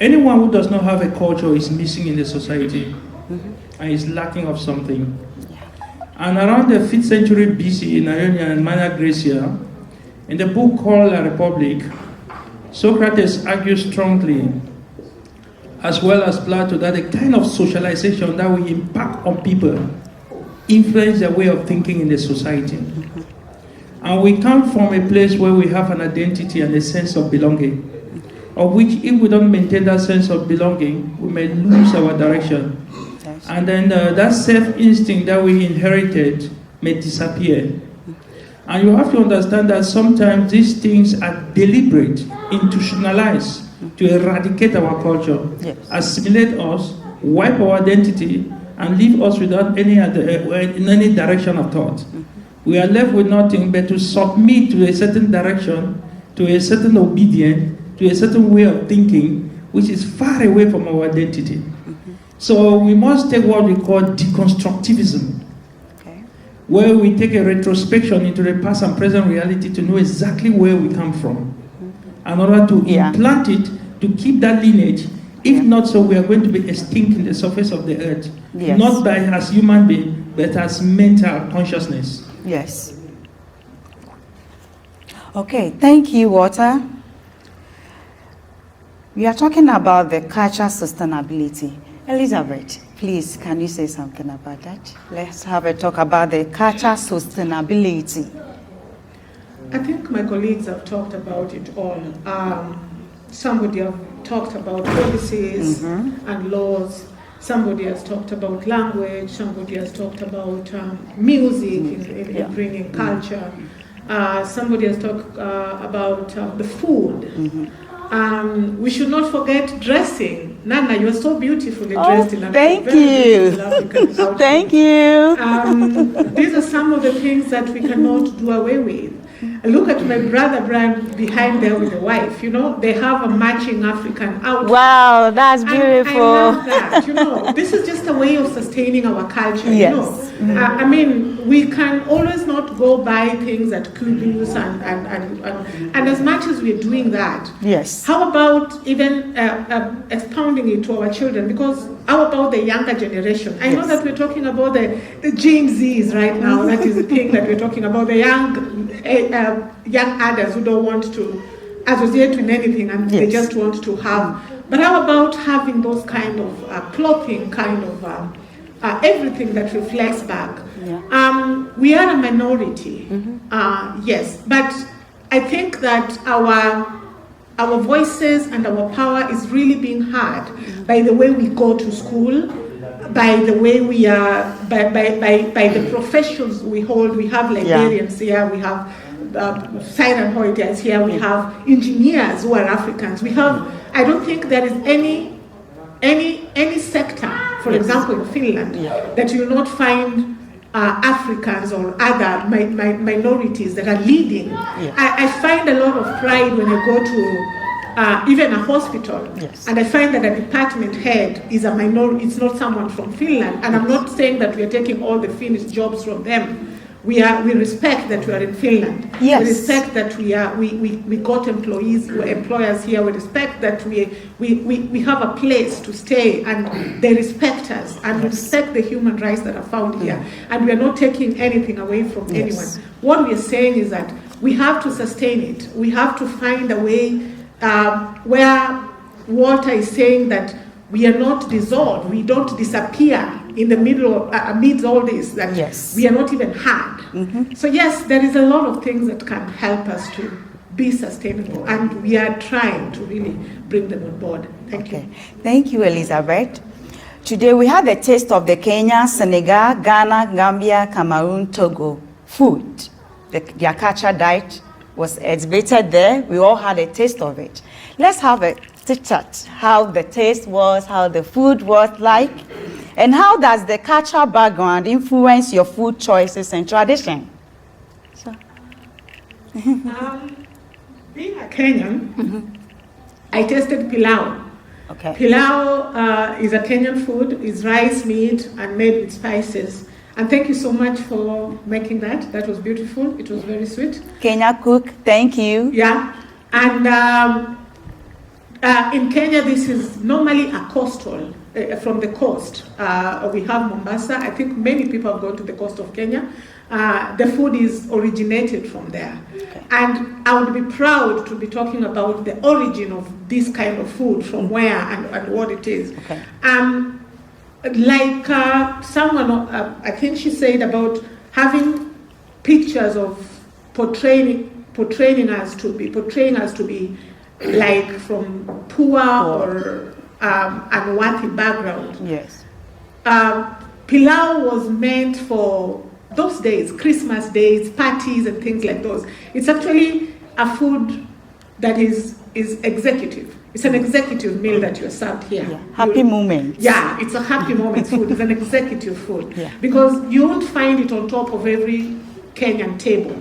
[SPEAKER 6] anyone who does not have a culture is missing in the society and is lacking of something. And around the 5th century BC in Ionia and Minor Graecia, in the book called La Republic, Socrates argues strongly, as well as Plato, that the kind of socialization that will impact on people influence their way of thinking in the society. And we come from a place where we have an identity and a sense of belonging, of which if we don't maintain that sense of belonging, we may lose our direction. Yes. And then that self-instinct that we inherited may disappear. And you have to understand that sometimes these things are deliberate, institutionalized, to eradicate our culture, yes, assimilate us, wipe our identity, and leave us without any in any direction of thought. We are left with nothing but to submit to a certain direction, to a certain obedience, to a certain way of thinking, which is far away from our identity. So we must take what we call deconstructivism, where we take a retrospection into the past and present reality to know exactly where we come from, in order to implant it, to keep that lineage. If not so, we are going to be extinct in the surface of the earth, yes, not by as human beings, but as mental consciousness.
[SPEAKER 1] Yes. Okay, thank you, Walter. We are talking about the cultural sustainability. Elizabeth, please, can you say something about that? Let's have a talk about the cultural sustainability.
[SPEAKER 2] I think my colleagues have talked about it all. Somebody have talked about policies and laws. Somebody has talked about language. Somebody has talked about music in bringing culture. Somebody has talked about the food. We should not forget dressing. Nana, you are so beautifully dressed in a
[SPEAKER 1] thank you. Thank you.
[SPEAKER 2] These are some of the things that we cannot do away with. Look at my brother Brian behind there with the wife. You know, they have a matching African outfit.
[SPEAKER 1] Wow, that's beautiful.
[SPEAKER 2] I love that. You know, this is just a way of sustaining our culture.
[SPEAKER 1] Yes.
[SPEAKER 2] You know, I mean, we can always not go buy things at Kubu's and as much as we're doing that.
[SPEAKER 1] Yes.
[SPEAKER 2] How about even expounding it to our children? Because how about the younger generation? I know that we're talking about the Gen Zs right now. That is the thing that we're talking about. The young adults who don't want to associate with anything and they just want to have. But how about having those kind of clothing, kind of everything that reflects back? Yeah. We are a minority, yes, but I think that our voices and our power is really being heard by the way we go to school, by the way we are, by the professions we hold. We have librarians here, we have silent heritage here, we have engineers who are Africans. We have, I don't think there is any sector, for example in Finland, that you will not find Africans or other minorities that are leading. I find a lot of pride when I go to even a hospital, and I find that a department head is a minority. It's not someone from Finland, and I'm not saying that we are taking all the Finnish jobs from them. We respect that we are in Finland.
[SPEAKER 1] Yes.
[SPEAKER 2] We respect that we got employers here. We respect that we have a place to stay, and they respect us, and we respect the human rights that are found here. And we are not taking anything away from anyone. What we are saying is that we have to sustain it. We have to find a way where Walter is saying that we are not dissolved, we don't disappear in the middle of, amidst all this, that we are not even heard. So yes, there is a lot of things that can help us to be sustainable, and we are trying to really bring them on board. Thank you.
[SPEAKER 1] Thank you, Elizabeth. Today we had a taste of the Kenya, Senegal, Ghana, Gambia, Cameroon, Togo food. Their culture diet was exhibited there. We all had a taste of it. Let's have a chit-chat, how the taste was, how the food was like, and how does the cultural background influence your food choices and tradition? So.
[SPEAKER 2] Being a Kenyan, I tasted pilau.
[SPEAKER 1] Okay.
[SPEAKER 2] Pilau is a Kenyan food. It's rice, meat, and made with spices. And thank you so much for making that. That was beautiful. It was very sweet.
[SPEAKER 1] Kenya cook, thank you.
[SPEAKER 2] Yeah. And in Kenya, this is normally a coastal, from the coast. We have Mombasa. I think many people have gone to the coast of Kenya. The food is originated from there. Okay. And I would be proud to be talking about the origin of this kind of food, from where and what it is. Okay. like someone, I think she said about having pictures of portraying us to be like from poor or unworthy background.
[SPEAKER 1] Yes.
[SPEAKER 2] Pilau was meant for those days, Christmas days, parties and things like those. It's actually a food that is executive. It's an executive meal that you're served here.
[SPEAKER 1] Yeah. Happy moment.
[SPEAKER 2] Yeah, it's a happy moment food. It's an executive food.
[SPEAKER 1] Yeah.
[SPEAKER 2] Because you won't find it on top of every Kenyan table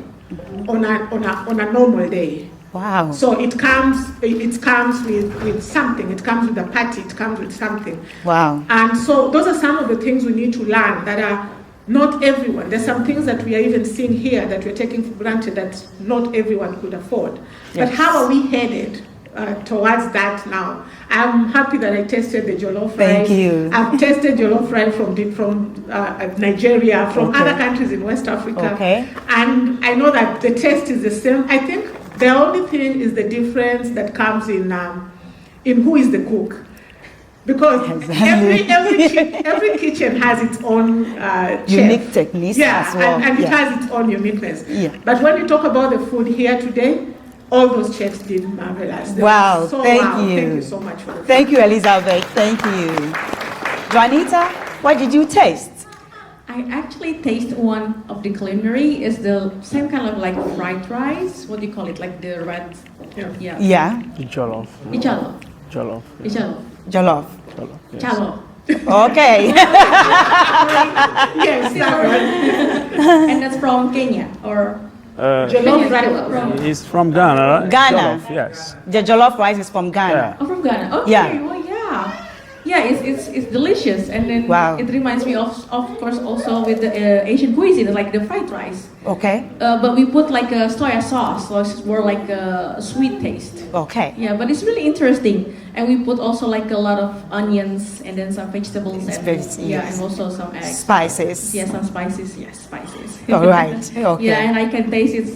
[SPEAKER 2] on a normal day.
[SPEAKER 1] Wow.
[SPEAKER 2] So it comes with something. It comes with a party. It comes with something.
[SPEAKER 1] Wow.
[SPEAKER 2] And so those are some of the things we need to learn that are not everyone. There's some things that we are even seeing here that we're taking for granted that not everyone could afford.
[SPEAKER 1] Yes.
[SPEAKER 2] But how are we headed towards that now? I'm happy that I tasted the jollof rice.
[SPEAKER 1] Thank you.
[SPEAKER 2] I've tasted jollof rice from Nigeria, from
[SPEAKER 1] Okay.
[SPEAKER 2] other countries in West Africa.
[SPEAKER 1] Okay.
[SPEAKER 2] And I know that the taste is the same. I think the only thing is the difference that comes in who is the cook. Because every kitchen has its own
[SPEAKER 1] Unique
[SPEAKER 2] chef.
[SPEAKER 1] techniques
[SPEAKER 2] Yeah,
[SPEAKER 1] as well.
[SPEAKER 2] and it
[SPEAKER 1] Yeah.
[SPEAKER 2] has its own uniqueness.
[SPEAKER 1] Yeah.
[SPEAKER 2] But when you talk about the food here today, all those chefs did marvelous. They
[SPEAKER 1] Wow,
[SPEAKER 2] were so
[SPEAKER 1] thank
[SPEAKER 2] wow.
[SPEAKER 1] you.
[SPEAKER 2] Thank you so much for the food.
[SPEAKER 1] Thank you, Elizabeth. Thank you. Juanita, what did you taste?
[SPEAKER 4] I actually taste one of the culinary. It's the same kind of like fried rice. What do you call it? Like the red. Yeah.
[SPEAKER 1] Yeah.
[SPEAKER 5] Jollof.
[SPEAKER 4] Ichalo.
[SPEAKER 5] Jollof.
[SPEAKER 4] Ichalo.
[SPEAKER 1] Jollof.
[SPEAKER 5] Jollof. Yes.
[SPEAKER 4] Chalo.
[SPEAKER 1] Okay.
[SPEAKER 2] Yes, that one.
[SPEAKER 4] And that's from Kenya or
[SPEAKER 2] Jollof rice.
[SPEAKER 4] from,
[SPEAKER 5] He's from Ghana, right?
[SPEAKER 1] Ghana.
[SPEAKER 5] Jollof, yes.
[SPEAKER 1] The jollof rice is from Ghana.
[SPEAKER 5] Yeah.
[SPEAKER 4] oh, from Ghana. Okay.
[SPEAKER 1] Yeah.
[SPEAKER 4] Well, yeah. Yeah, it's delicious, and then
[SPEAKER 1] Wow.
[SPEAKER 4] it reminds me of course also with the Asian cuisine, like the fried rice.
[SPEAKER 1] Okay.
[SPEAKER 4] But we put like a soya sauce, so it's more like a sweet taste.
[SPEAKER 1] Okay.
[SPEAKER 4] Yeah, but it's really interesting, and we put also like a lot of onions and then some vegetables.
[SPEAKER 1] It's
[SPEAKER 4] and,
[SPEAKER 1] very-
[SPEAKER 4] yeah,
[SPEAKER 1] yes.
[SPEAKER 4] and also some eggs.
[SPEAKER 1] Spices.
[SPEAKER 4] Yeah, some spices. Yes, spices.
[SPEAKER 1] All right. Okay.
[SPEAKER 4] Yeah, and I can taste it's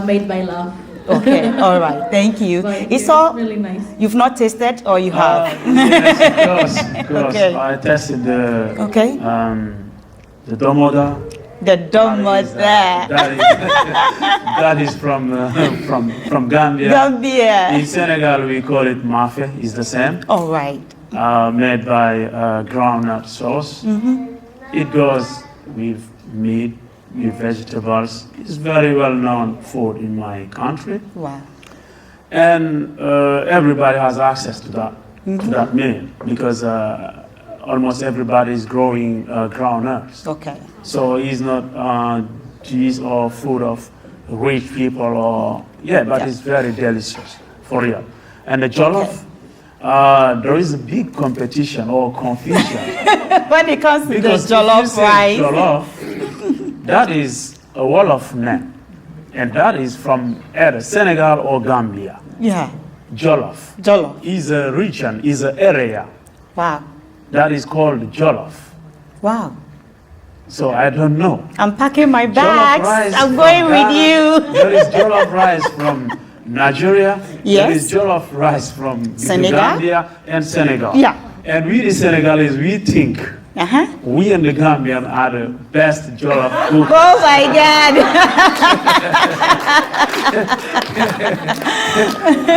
[SPEAKER 4] made by love.
[SPEAKER 1] Okay. All right. Thank you.
[SPEAKER 4] But
[SPEAKER 1] It's
[SPEAKER 4] it's
[SPEAKER 1] all.
[SPEAKER 4] really nice.
[SPEAKER 1] You've not tasted, or you have?
[SPEAKER 5] Yes, of course.
[SPEAKER 1] Okay.
[SPEAKER 5] I tested the
[SPEAKER 1] Okay.
[SPEAKER 5] The domoda.
[SPEAKER 1] The domoda.
[SPEAKER 5] That is from Gambia.
[SPEAKER 1] Gambia.
[SPEAKER 5] In Senegal, we call it mafe. It's the same.
[SPEAKER 1] All right.
[SPEAKER 5] Made by groundnut sauce. It goes with meat, with vegetables. It's very well-known food in my country,
[SPEAKER 1] Wow.
[SPEAKER 5] and everybody has access to that meal because almost everybody is growing groundnuts.
[SPEAKER 1] Okay.
[SPEAKER 5] So it's not cheese or food of rich people or but it's very delicious for real. And the jollof, there is a big competition or confusion
[SPEAKER 1] When it comes to the
[SPEAKER 5] because if you
[SPEAKER 1] jollof
[SPEAKER 5] say
[SPEAKER 1] rice,
[SPEAKER 5] jollof, that is a wall of name, and that is from either Senegal or Gambia.
[SPEAKER 1] yeah,
[SPEAKER 5] Jollof
[SPEAKER 1] jollof.
[SPEAKER 5] is a region, is an area
[SPEAKER 1] Wow.
[SPEAKER 5] that is called jollof.
[SPEAKER 1] Wow.
[SPEAKER 5] So I don't know.
[SPEAKER 1] I'm packing my
[SPEAKER 5] Jollof
[SPEAKER 1] bags.
[SPEAKER 5] rice
[SPEAKER 1] I'm
[SPEAKER 5] from
[SPEAKER 1] going with
[SPEAKER 5] Ghana.
[SPEAKER 1] you.
[SPEAKER 5] There is jollof rice from Nigeria. There
[SPEAKER 1] Yes.
[SPEAKER 5] is jollof rice from
[SPEAKER 1] Senegal.
[SPEAKER 5] Gambia and Senegal.
[SPEAKER 1] Yeah.
[SPEAKER 5] And we the Senegalese, we think
[SPEAKER 1] Uh-huh.
[SPEAKER 5] we and the Gambian are the best jollof cook.
[SPEAKER 1] Oh my God.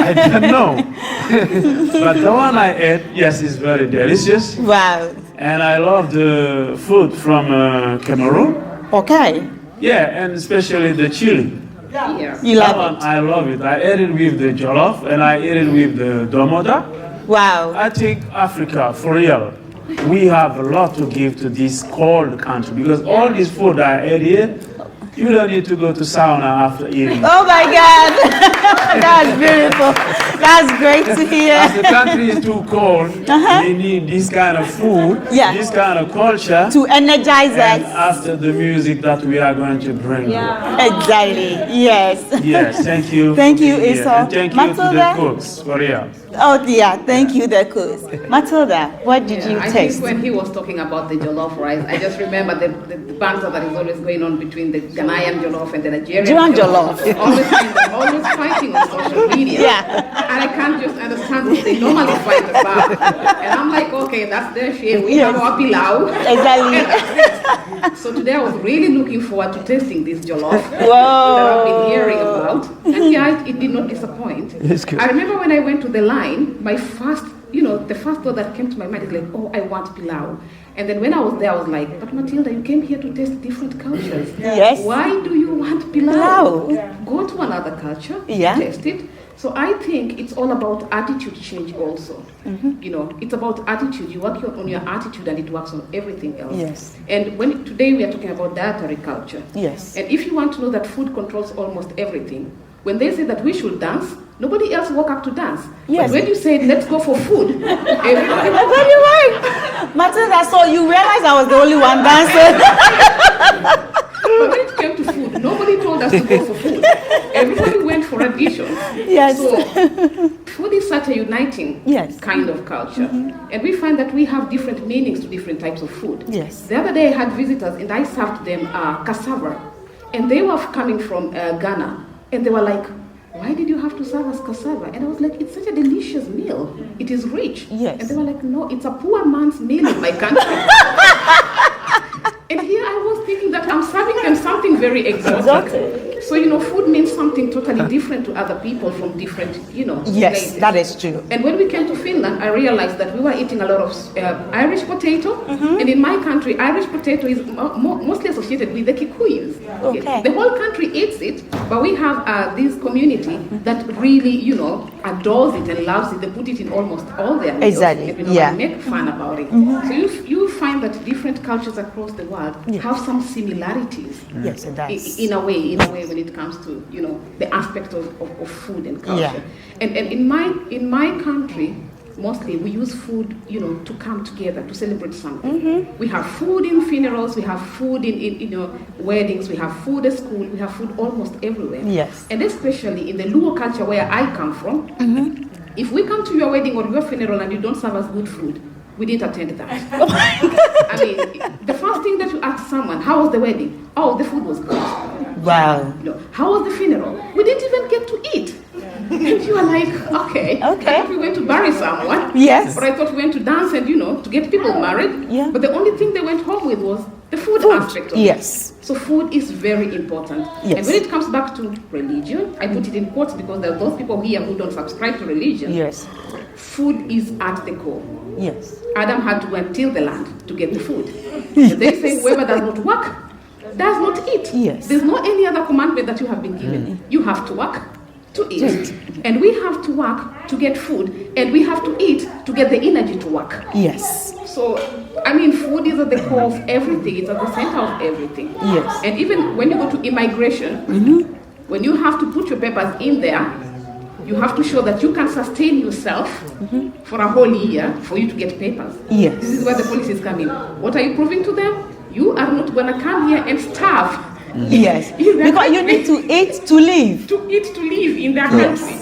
[SPEAKER 5] I don't know. But the one I ate, yes, is very delicious.
[SPEAKER 1] Wow.
[SPEAKER 5] And I love the food from Cameroon.
[SPEAKER 1] Okay.
[SPEAKER 5] Yeah, and especially the chili.
[SPEAKER 3] Here.
[SPEAKER 1] You
[SPEAKER 5] That
[SPEAKER 1] love
[SPEAKER 5] one,
[SPEAKER 1] it.
[SPEAKER 5] I love it. I ate it with the jollof and I ate it with the domoda.
[SPEAKER 1] Wow.
[SPEAKER 5] I think Africa, for real, we have a lot to give to this cold country because all this food I ate here, you don't need to go to sauna after eating.
[SPEAKER 1] Oh my God. That's beautiful. That's great to hear.
[SPEAKER 5] As the country is too cold, we need this kind of food,
[SPEAKER 1] Yeah.
[SPEAKER 5] this kind of culture,
[SPEAKER 1] To energize
[SPEAKER 5] and
[SPEAKER 1] us.
[SPEAKER 5] after the music that we are going to bring you.
[SPEAKER 1] Exactly. Yes.
[SPEAKER 5] Yes, thank you.
[SPEAKER 1] Thank
[SPEAKER 5] for
[SPEAKER 1] you,
[SPEAKER 5] being here.
[SPEAKER 1] Esau.
[SPEAKER 5] And thank you to the
[SPEAKER 1] Matilda?
[SPEAKER 5] cooks, for real.
[SPEAKER 1] Oh dear. Thank you, the cooks. Matilda, what did you
[SPEAKER 3] I
[SPEAKER 1] taste?
[SPEAKER 3] think when he was talking about the jollof rice, I just remember the banter that is always going on between the Ghanaian jollof and the Nigerian
[SPEAKER 1] Nigerian jollof.
[SPEAKER 3] always fighting on social media.
[SPEAKER 1] Yeah.
[SPEAKER 3] And I can't just understand what they normally fight about. And I'm like, okay, okay, that's their share. We have our pilau.
[SPEAKER 7] Exactly.
[SPEAKER 3] So today I was really looking forward to tasting this jollof
[SPEAKER 7] Whoa.
[SPEAKER 3] that I've been hearing about. And yeah, it did not disappoint.
[SPEAKER 7] It's good.
[SPEAKER 3] I remember when I went to the line, my first, the first thought that came to my mind is like, oh, I want pilau. And then when I was there, I was like, but Matilda, you came here to taste different cultures.
[SPEAKER 7] Yes.
[SPEAKER 3] Why do you want pilau?
[SPEAKER 7] Pilau.
[SPEAKER 3] Go to another culture,
[SPEAKER 7] Yeah.
[SPEAKER 3] taste it. So I think it's all about attitude change also. It's about attitude. You work on your attitude and it works on everything else.
[SPEAKER 7] Yes.
[SPEAKER 3] And today we are talking about dietary culture.
[SPEAKER 7] Yes.
[SPEAKER 3] And if you want to know that food controls almost everything, when they say that we should dance, nobody else woke up to dance.
[SPEAKER 7] Yes.
[SPEAKER 3] But when you say let's go for food, everybody
[SPEAKER 7] That's very right. Matilda, so you realize I was the only one dancing.
[SPEAKER 3] But when it came to food, nobody told us to go for food. Everybody went for a dish.
[SPEAKER 7] Yes.
[SPEAKER 3] So food is such a uniting kind of culture. And we find that we have different meanings to different types of food.
[SPEAKER 7] Yes.
[SPEAKER 3] The other day I had visitors and I served them cassava. And they were coming from Ghana. And they were like, why did you have to serve us cassava? And I was like, it's such a delicious meal. It is rich.
[SPEAKER 7] Yes.
[SPEAKER 3] And they were like, no, it's a poor man's meal in my country. And here I was thinking that I'm serving them something very exotic. So, food means something totally different to other people from different,
[SPEAKER 7] Yes,
[SPEAKER 3] places.
[SPEAKER 7] that is true.
[SPEAKER 3] And when we came to Finland, I realized that we were eating a lot of Irish potato. And in my country, Irish potato is mostly associated with the Kikuyus.
[SPEAKER 7] Okay.
[SPEAKER 3] The whole country eats it, but we have this community that really, adores it and loves it. They put it in almost all their meals.
[SPEAKER 7] Exactly,
[SPEAKER 3] And we
[SPEAKER 7] yeah.
[SPEAKER 3] make fun about it. So you find that different cultures across the world have some similarities.
[SPEAKER 7] Yes, it does.
[SPEAKER 3] In a way, when it comes to the aspect of food and culture.
[SPEAKER 7] Yeah.
[SPEAKER 3] And in my country, mostly we use food, to come together to celebrate something. We have food in funerals, we have food in weddings, we have food at school, we have food almost everywhere.
[SPEAKER 7] Yes.
[SPEAKER 3] And especially in the Luo culture where I come from, if we come to your wedding or your funeral and you don't serve us good food, we didn't attend that. I mean, the first thing that you ask someone, how was the wedding? Oh, the food was good.
[SPEAKER 7] Wow.
[SPEAKER 3] How was the funeral? We didn't even get to eat. And you are like, okay. I thought we went to bury someone.
[SPEAKER 7] Yes.
[SPEAKER 3] Or I thought we went to dance and, to get people married.
[SPEAKER 7] Yeah.
[SPEAKER 3] But the only thing they went home with was the food aspect of it.
[SPEAKER 7] Yes.
[SPEAKER 3] So food is very important.
[SPEAKER 7] Yes.
[SPEAKER 3] And when it comes back to religion, I put it in quotes because there are those people here who don't subscribe to religion.
[SPEAKER 7] Yes.
[SPEAKER 3] Food is at the core.
[SPEAKER 7] Yes.
[SPEAKER 3] Adam had to go and till the land to get the food. And they say whoever does not work does not eat.
[SPEAKER 7] Yes.
[SPEAKER 3] There's no any other commandment that you have been given. You have to work to eat. And we have to work to get food. And we have to eat to get the energy to work.
[SPEAKER 7] Yes.
[SPEAKER 3] So, I mean, food is at the core of everything. It's at the center of everything.
[SPEAKER 7] Yes.
[SPEAKER 3] And even when you go to immigration, when you have to put your papers in there, you have to show that you can sustain yourself for a whole year for you to get papers.
[SPEAKER 7] Yes.
[SPEAKER 3] This is where the policies come in. What are you proving to them? You are not going to come here and starve.
[SPEAKER 7] Yes. Because you need to eat to live.
[SPEAKER 3] To eat to live in their country.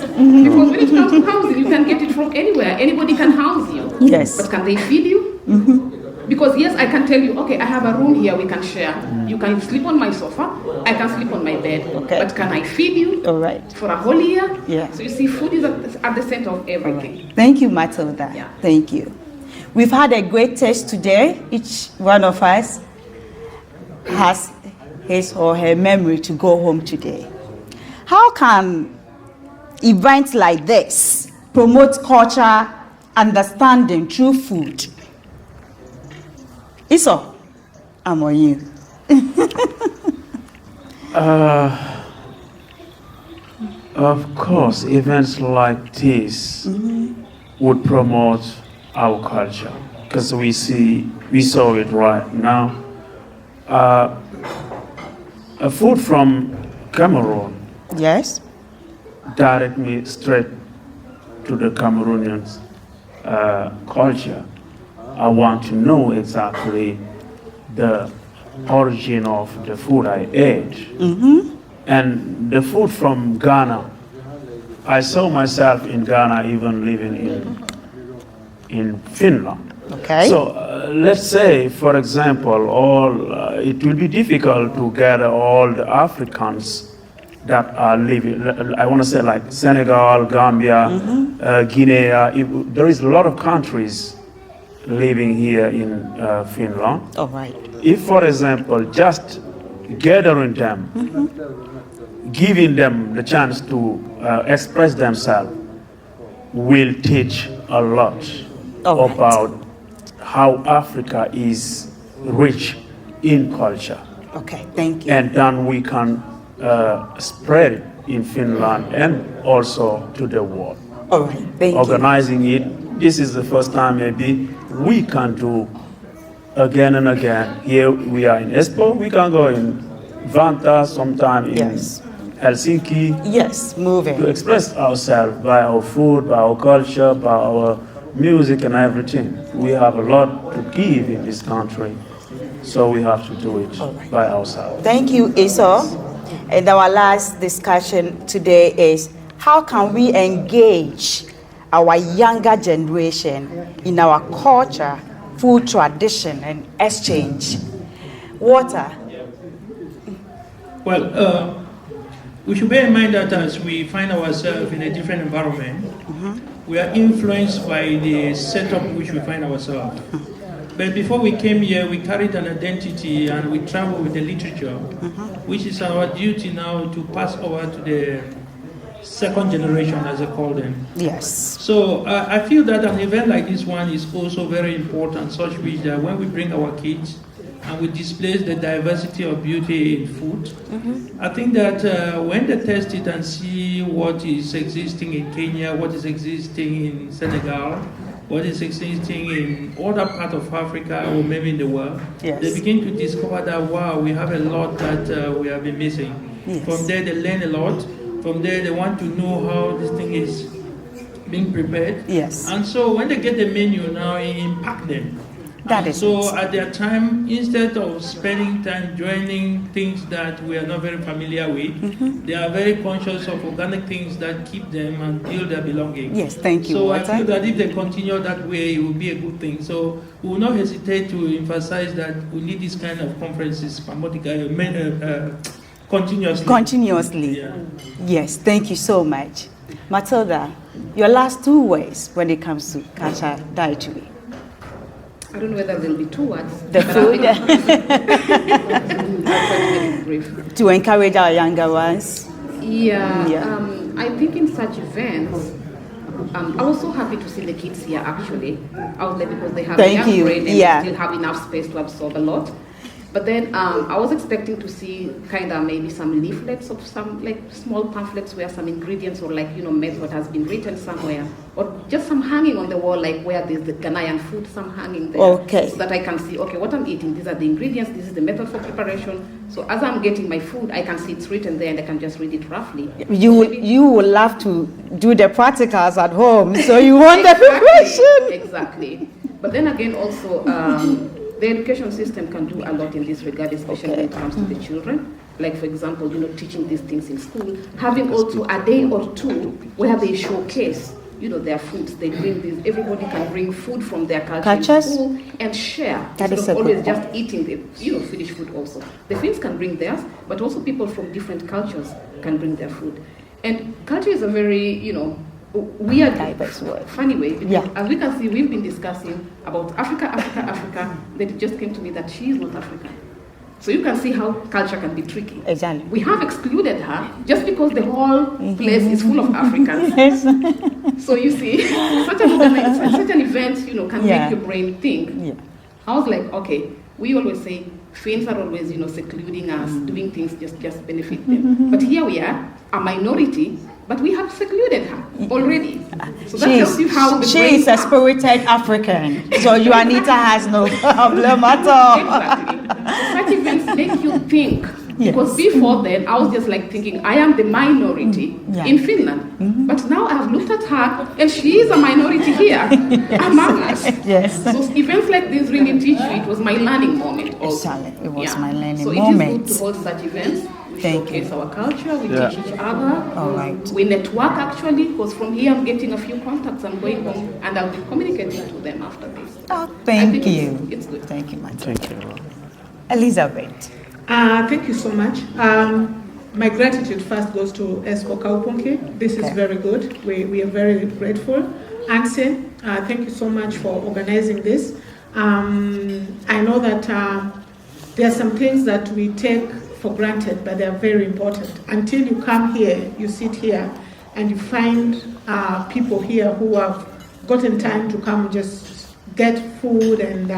[SPEAKER 3] Because when it comes to housing, you can get it from anywhere. Anybody can house you.
[SPEAKER 7] Yes.
[SPEAKER 3] But can they feed you? Because yes, I can tell you, okay, I have a room here we can share. You can sleep on my sofa, I can sleep on my bed.
[SPEAKER 7] Okay.
[SPEAKER 3] But can I feed you
[SPEAKER 7] All right.
[SPEAKER 3] for a whole year?
[SPEAKER 7] Yeah.
[SPEAKER 3] So you see, food is at the center of everything.
[SPEAKER 7] Thank you, Matilda.
[SPEAKER 3] Yeah.
[SPEAKER 7] Thank you. We've had a great taste today. Each one of us has his or her memory to go home today. How can events like this promote culture understanding through food? Iso, I'm on you.
[SPEAKER 5] Of course, events like this would promote our culture because we saw it right now. A food from Cameroon
[SPEAKER 7] Yes.
[SPEAKER 5] direct me straight to the Cameroonians' culture. I want to know exactly the origin of the food I ate. And the food from Ghana, I saw myself in Ghana even living in Finland.
[SPEAKER 7] Okay.
[SPEAKER 5] So let's say, for example, it will be difficult to gather all the Africans that are living, I want to say like Senegal, Gambia, Guinea. There is a lot of countries living here in Finland.
[SPEAKER 7] All right.
[SPEAKER 5] If, for example, just gathering them, giving them the chance to express themselves will teach a lot
[SPEAKER 7] All right.
[SPEAKER 5] about how Africa is rich in culture.
[SPEAKER 7] Okay, thank you.
[SPEAKER 5] And then we can spread it in Finland and also to the world.
[SPEAKER 7] All right, thank you.
[SPEAKER 5] Organizing it, this is the first time maybe we can do again and again. Here we are in Espoo, we can go in Vantaa, sometime in
[SPEAKER 7] Yes.
[SPEAKER 5] Helsinki,
[SPEAKER 7] Yes,
[SPEAKER 5] to
[SPEAKER 7] moving.
[SPEAKER 5] express ourselves by our food, by our culture, by our music and everything. We have a lot to give in this country, so we have to do it by ourselves.
[SPEAKER 7] Thank you, Esau. And our last discussion today is how can we engage our younger generation in our culture, food tradition, and exchange? Water.
[SPEAKER 6] Well, we should bear in mind that as we find ourselves in a different environment, we are influenced by the setup in which we find ourselves. But before we came here, we carried an identity and we traveled with the literature, which is our duty now to pass over to the second generation, as I call them.
[SPEAKER 7] Yes.
[SPEAKER 6] So I feel that an event like this one is also very important, such which that when we bring our kids and we display the diversity of beauty in food, I think that when they test it and see what is existing in Kenya, what is existing in Senegal, what is existing in other parts of Africa or maybe in the world,
[SPEAKER 7] Yes.
[SPEAKER 6] they begin to discover that, wow, we have a lot that we have been missing.
[SPEAKER 7] Yes.
[SPEAKER 6] From there, they learn a lot. From there, they want to know how this thing is being prepared.
[SPEAKER 7] Yes.
[SPEAKER 6] And so when they get the menu now, it impacts them.
[SPEAKER 7] That
[SPEAKER 6] And
[SPEAKER 7] is
[SPEAKER 6] so
[SPEAKER 7] it.
[SPEAKER 6] at their time, instead of spending time joining things that we are not very familiar with, they are very conscious of organic things that keep them and build their belonging.
[SPEAKER 7] Yes, thank you,
[SPEAKER 6] So I
[SPEAKER 7] Walter.
[SPEAKER 6] feel that if they continue that way, it will be a good thing. So we will not hesitate to emphasize that we need this kind of conferences continuously.
[SPEAKER 7] Continuously.
[SPEAKER 6] Yeah.
[SPEAKER 7] Yes, thank you so much. Matilda, your last 2 words when it comes to culture dietary.
[SPEAKER 3] I don't know whether there'll be 2 words.
[SPEAKER 7] The
[SPEAKER 3] but I'll
[SPEAKER 7] food.
[SPEAKER 3] I'll try to make it brief.
[SPEAKER 7] To encourage our younger ones.
[SPEAKER 3] Yeah,
[SPEAKER 7] Yeah.
[SPEAKER 3] I think in such events, I was so happy to see the kids here actually out there because they have
[SPEAKER 7] Thank
[SPEAKER 3] a young
[SPEAKER 7] you.
[SPEAKER 3] brain and
[SPEAKER 7] Yeah.
[SPEAKER 3] they still have enough space to absorb a lot. But then I was expecting to see kind of maybe some leaflets of some like small pamphlets where some ingredients or like, method has been written somewhere, or just some hanging on the wall, like where there's the Ghanaian food, some hanging there.
[SPEAKER 7] Okay.
[SPEAKER 3] So that I can see, okay, what I'm eating, these are the ingredients, this is the method for preparation. So as I'm getting my food, I can see it's written there and I can just read it roughly.
[SPEAKER 7] You will love to do the practicals at home, so you want the preparation.
[SPEAKER 3] Exactly. But then again, also, the education system can do a lot in this regard, especially when it comes to the children. Like, for example, teaching these things in school. Having also a day or two where they showcase, their foods. They bring this. Everybody can bring food from their culture in school and share.
[SPEAKER 7] That is
[SPEAKER 3] Instead of
[SPEAKER 7] a good
[SPEAKER 3] always just eating the, Finnish food also. The Finns can bring theirs, but also people from different cultures can bring their food. And culture is a very, weird,
[SPEAKER 7] Diverse word.
[SPEAKER 3] funny way. Because
[SPEAKER 7] Yeah.
[SPEAKER 3] as we can see, we've been discussing about Africa. Then it just came to me that she is not African. So you can see how culture can be tricky.
[SPEAKER 7] Exactly.
[SPEAKER 3] We have excluded her just because the whole place is full of Africans.
[SPEAKER 7] Yes.
[SPEAKER 3] So you see, such an event, can
[SPEAKER 7] Yeah.
[SPEAKER 3] make your brain think.
[SPEAKER 7] Yeah.
[SPEAKER 3] I was like, okay, we always say Finns are always, secluding us, doing things just benefit them. But here we are, a minority, but we have secluded her already. So that tells you how the
[SPEAKER 7] She
[SPEAKER 3] brain
[SPEAKER 7] is a
[SPEAKER 3] works.
[SPEAKER 7] spirited African, so Juanita has no problem at all.
[SPEAKER 3] Exactly. So such events make you think.
[SPEAKER 7] Yes.
[SPEAKER 3] Because before then, I was just like thinking, I am the minority
[SPEAKER 7] Yeah.
[SPEAKER 3] in Finland. But now I've looked at her, and she is a minority here among us.
[SPEAKER 7] Yes.
[SPEAKER 3] So events like this really teach you. It was my learning moment also.
[SPEAKER 7] Exactly. It was my learning
[SPEAKER 3] so
[SPEAKER 7] moment.
[SPEAKER 3] it is good to hold such events. We
[SPEAKER 7] Thank
[SPEAKER 3] showcase our culture, we
[SPEAKER 5] Yeah.
[SPEAKER 3] teach each other.
[SPEAKER 7] All right.
[SPEAKER 3] We network actually, because from here I'm getting a few contacts. I'm going home and I'll be communicating to them after this.
[SPEAKER 7] Oh,
[SPEAKER 3] I
[SPEAKER 7] thank
[SPEAKER 3] think
[SPEAKER 7] you.
[SPEAKER 3] It's good.
[SPEAKER 7] Thank you, Matilda.
[SPEAKER 5] Thank you.
[SPEAKER 7] Elizabeth.
[SPEAKER 2] Thank you so much. My gratitude first goes to Espo Kaupunke. This is
[SPEAKER 7] Okay.
[SPEAKER 2] very good. We are very grateful. Ansen, thank you so much for organizing this. I know that there are some things that we take for granted, but they are very important. Until you come here, you sit here, and you find people here who have gotten time to come just get food and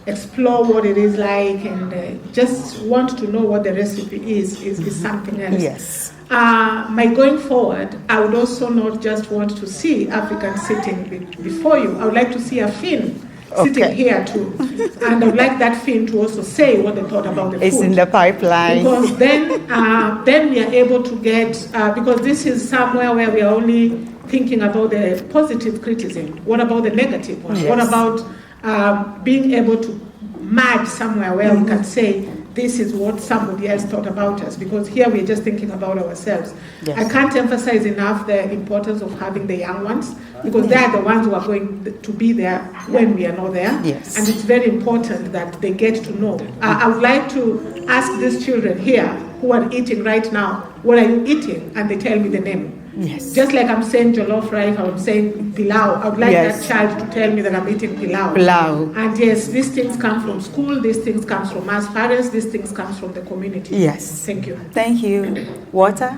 [SPEAKER 2] explore what it is like, and just want to know what the recipe is something else.
[SPEAKER 7] Yes.
[SPEAKER 2] My going forward, I would also not just want to see Africans sitting before you. I would like to see a Finn sitting here too. And I would like that Finn to also say what they thought about the food.
[SPEAKER 7] It's in the pipeline.
[SPEAKER 2] Because then we are able to get, because this is somewhere where we are only thinking about the positive criticism. What about the negative one?
[SPEAKER 7] Yes.
[SPEAKER 2] What about being able to match somewhere where we can say, this is what somebody else thought about us, because here we're just thinking about ourselves.
[SPEAKER 7] Yes.
[SPEAKER 2] I can't emphasize enough the importance of having the young ones, because they are the ones who are going to be there when we are not there.
[SPEAKER 7] Yes.
[SPEAKER 2] And it's very important that they get to know. I would like to ask these children here who are eating right now, what are you eating? And they tell me the name.
[SPEAKER 7] Yes.
[SPEAKER 2] Just like I'm saying jollof rice, I'm saying pilau. I would like that child to tell me that I'm eating pilau.
[SPEAKER 7] Pilau.
[SPEAKER 2] And yes, these things come from school, these things come from us parents, these things come from the community.
[SPEAKER 7] Yes.
[SPEAKER 2] Thank you.
[SPEAKER 7] Thank you. Water?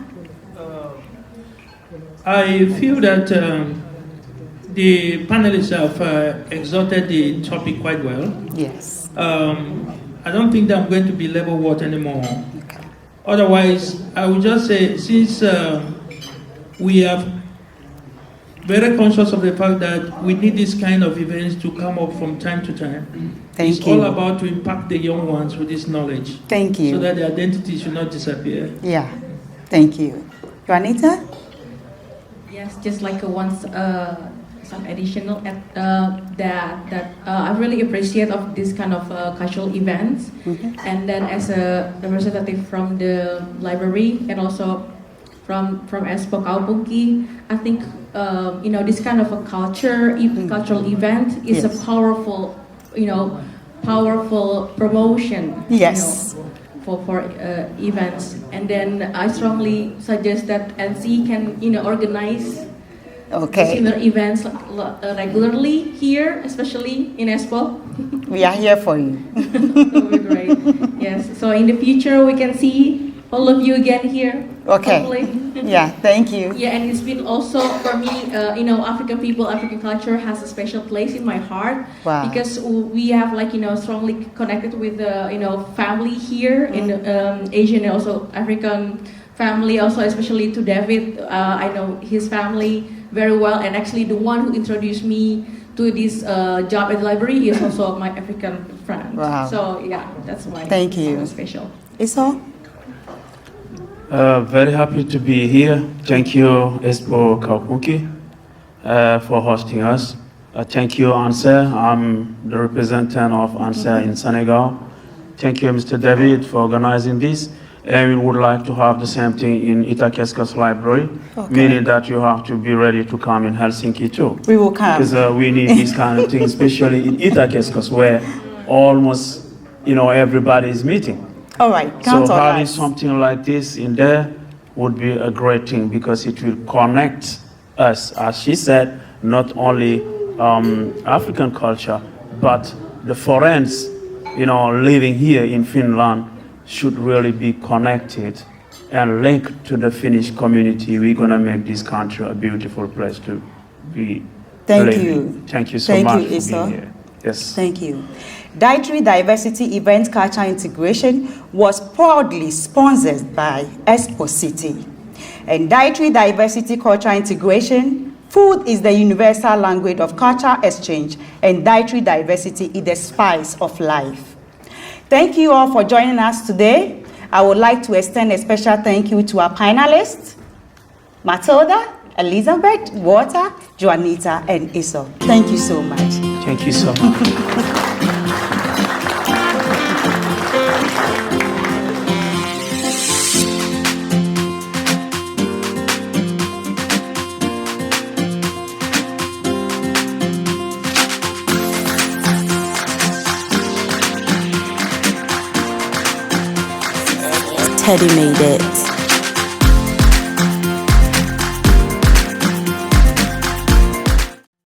[SPEAKER 6] I feel that the panelists have exalted the topic quite well.
[SPEAKER 7] Yes.
[SPEAKER 6] I don't think that I'm going to belabor what anymore.
[SPEAKER 7] Okay.
[SPEAKER 6] Otherwise, I would just say, since we are very conscious of the fact that we need this kind of events to come up from time to time.
[SPEAKER 7] Thank
[SPEAKER 6] it's
[SPEAKER 7] you.
[SPEAKER 6] all about to impact the young ones with this knowledge.
[SPEAKER 7] Thank you.
[SPEAKER 6] So that their identity should not disappear.
[SPEAKER 7] Yeah. Thank you. Juanita?
[SPEAKER 4] Yes, just like some additional that I really appreciate of this kind of cultural events.
[SPEAKER 7] Mm-hmm.
[SPEAKER 4] And then as a representative from the library and also from Expo Kaupunki, I think this kind of a cultural event is
[SPEAKER 7] Yes.
[SPEAKER 4] a powerful, powerful promotion.
[SPEAKER 7] Yes.
[SPEAKER 4] For events. And then I strongly suggest that NC can organize similar events regularly here, especially in Expo.
[SPEAKER 7] We are here for you.
[SPEAKER 4] That would be great. Yes. So in the future we can see all of you again here.
[SPEAKER 7] Okay.
[SPEAKER 4] Hopefully.
[SPEAKER 7] Yeah, thank you.
[SPEAKER 4] Yeah, and it's been also for me, African people, African culture has a special place in my heart.
[SPEAKER 7] Wow.
[SPEAKER 4] Because we have strongly connected with family here in Asian and also African family, also especially to David. I know his family very well, and actually the one who introduced me to this job at the library is also my African friend.
[SPEAKER 7] Wow.
[SPEAKER 4] So yeah, that's why.
[SPEAKER 7] Thank you.
[SPEAKER 4] It's so special.
[SPEAKER 7] Iso?
[SPEAKER 5] Very happy to be here. Thank you, Expo Kaupunki, for hosting us. Thank you, Anser. I'm the representative of Anser in Senegal. Thank you, Mr. David, for organizing this. And we would like to have the same thing in Itakeska's library, meaning that you have to be ready to come in Helsinki too.
[SPEAKER 7] We will come.
[SPEAKER 5] Because we need this kind of thing, especially in Itakeska's, where almost everybody is meeting.
[SPEAKER 7] All right, count
[SPEAKER 5] so
[SPEAKER 7] on
[SPEAKER 5] having
[SPEAKER 7] us.
[SPEAKER 5] something like this in there would be a great thing, because it will connect us, as she said, not only African culture, but the foreigners, living here in Finland should really be connected and linked to the Finnish community. We're going to make this country a beautiful place to be living.
[SPEAKER 7] You.
[SPEAKER 5] Thank you so much
[SPEAKER 7] you,
[SPEAKER 5] for
[SPEAKER 7] Iso.
[SPEAKER 5] being here. Yes.
[SPEAKER 7] Thank you. Dietary Diversity Event Culture Integration was proudly sponsored by Expo City. And Dietary Diversity Culture Integration, food is the universal language of culture exchange, and dietary diversity is the spice of life. Thank you all for joining us today. I would like to extend a special thank you to our panelists, Matilda, Elizabeth, Walter, Juanita, and Iso. Thank you so much.
[SPEAKER 5] Thank you so much.
[SPEAKER 8] Teddy made it.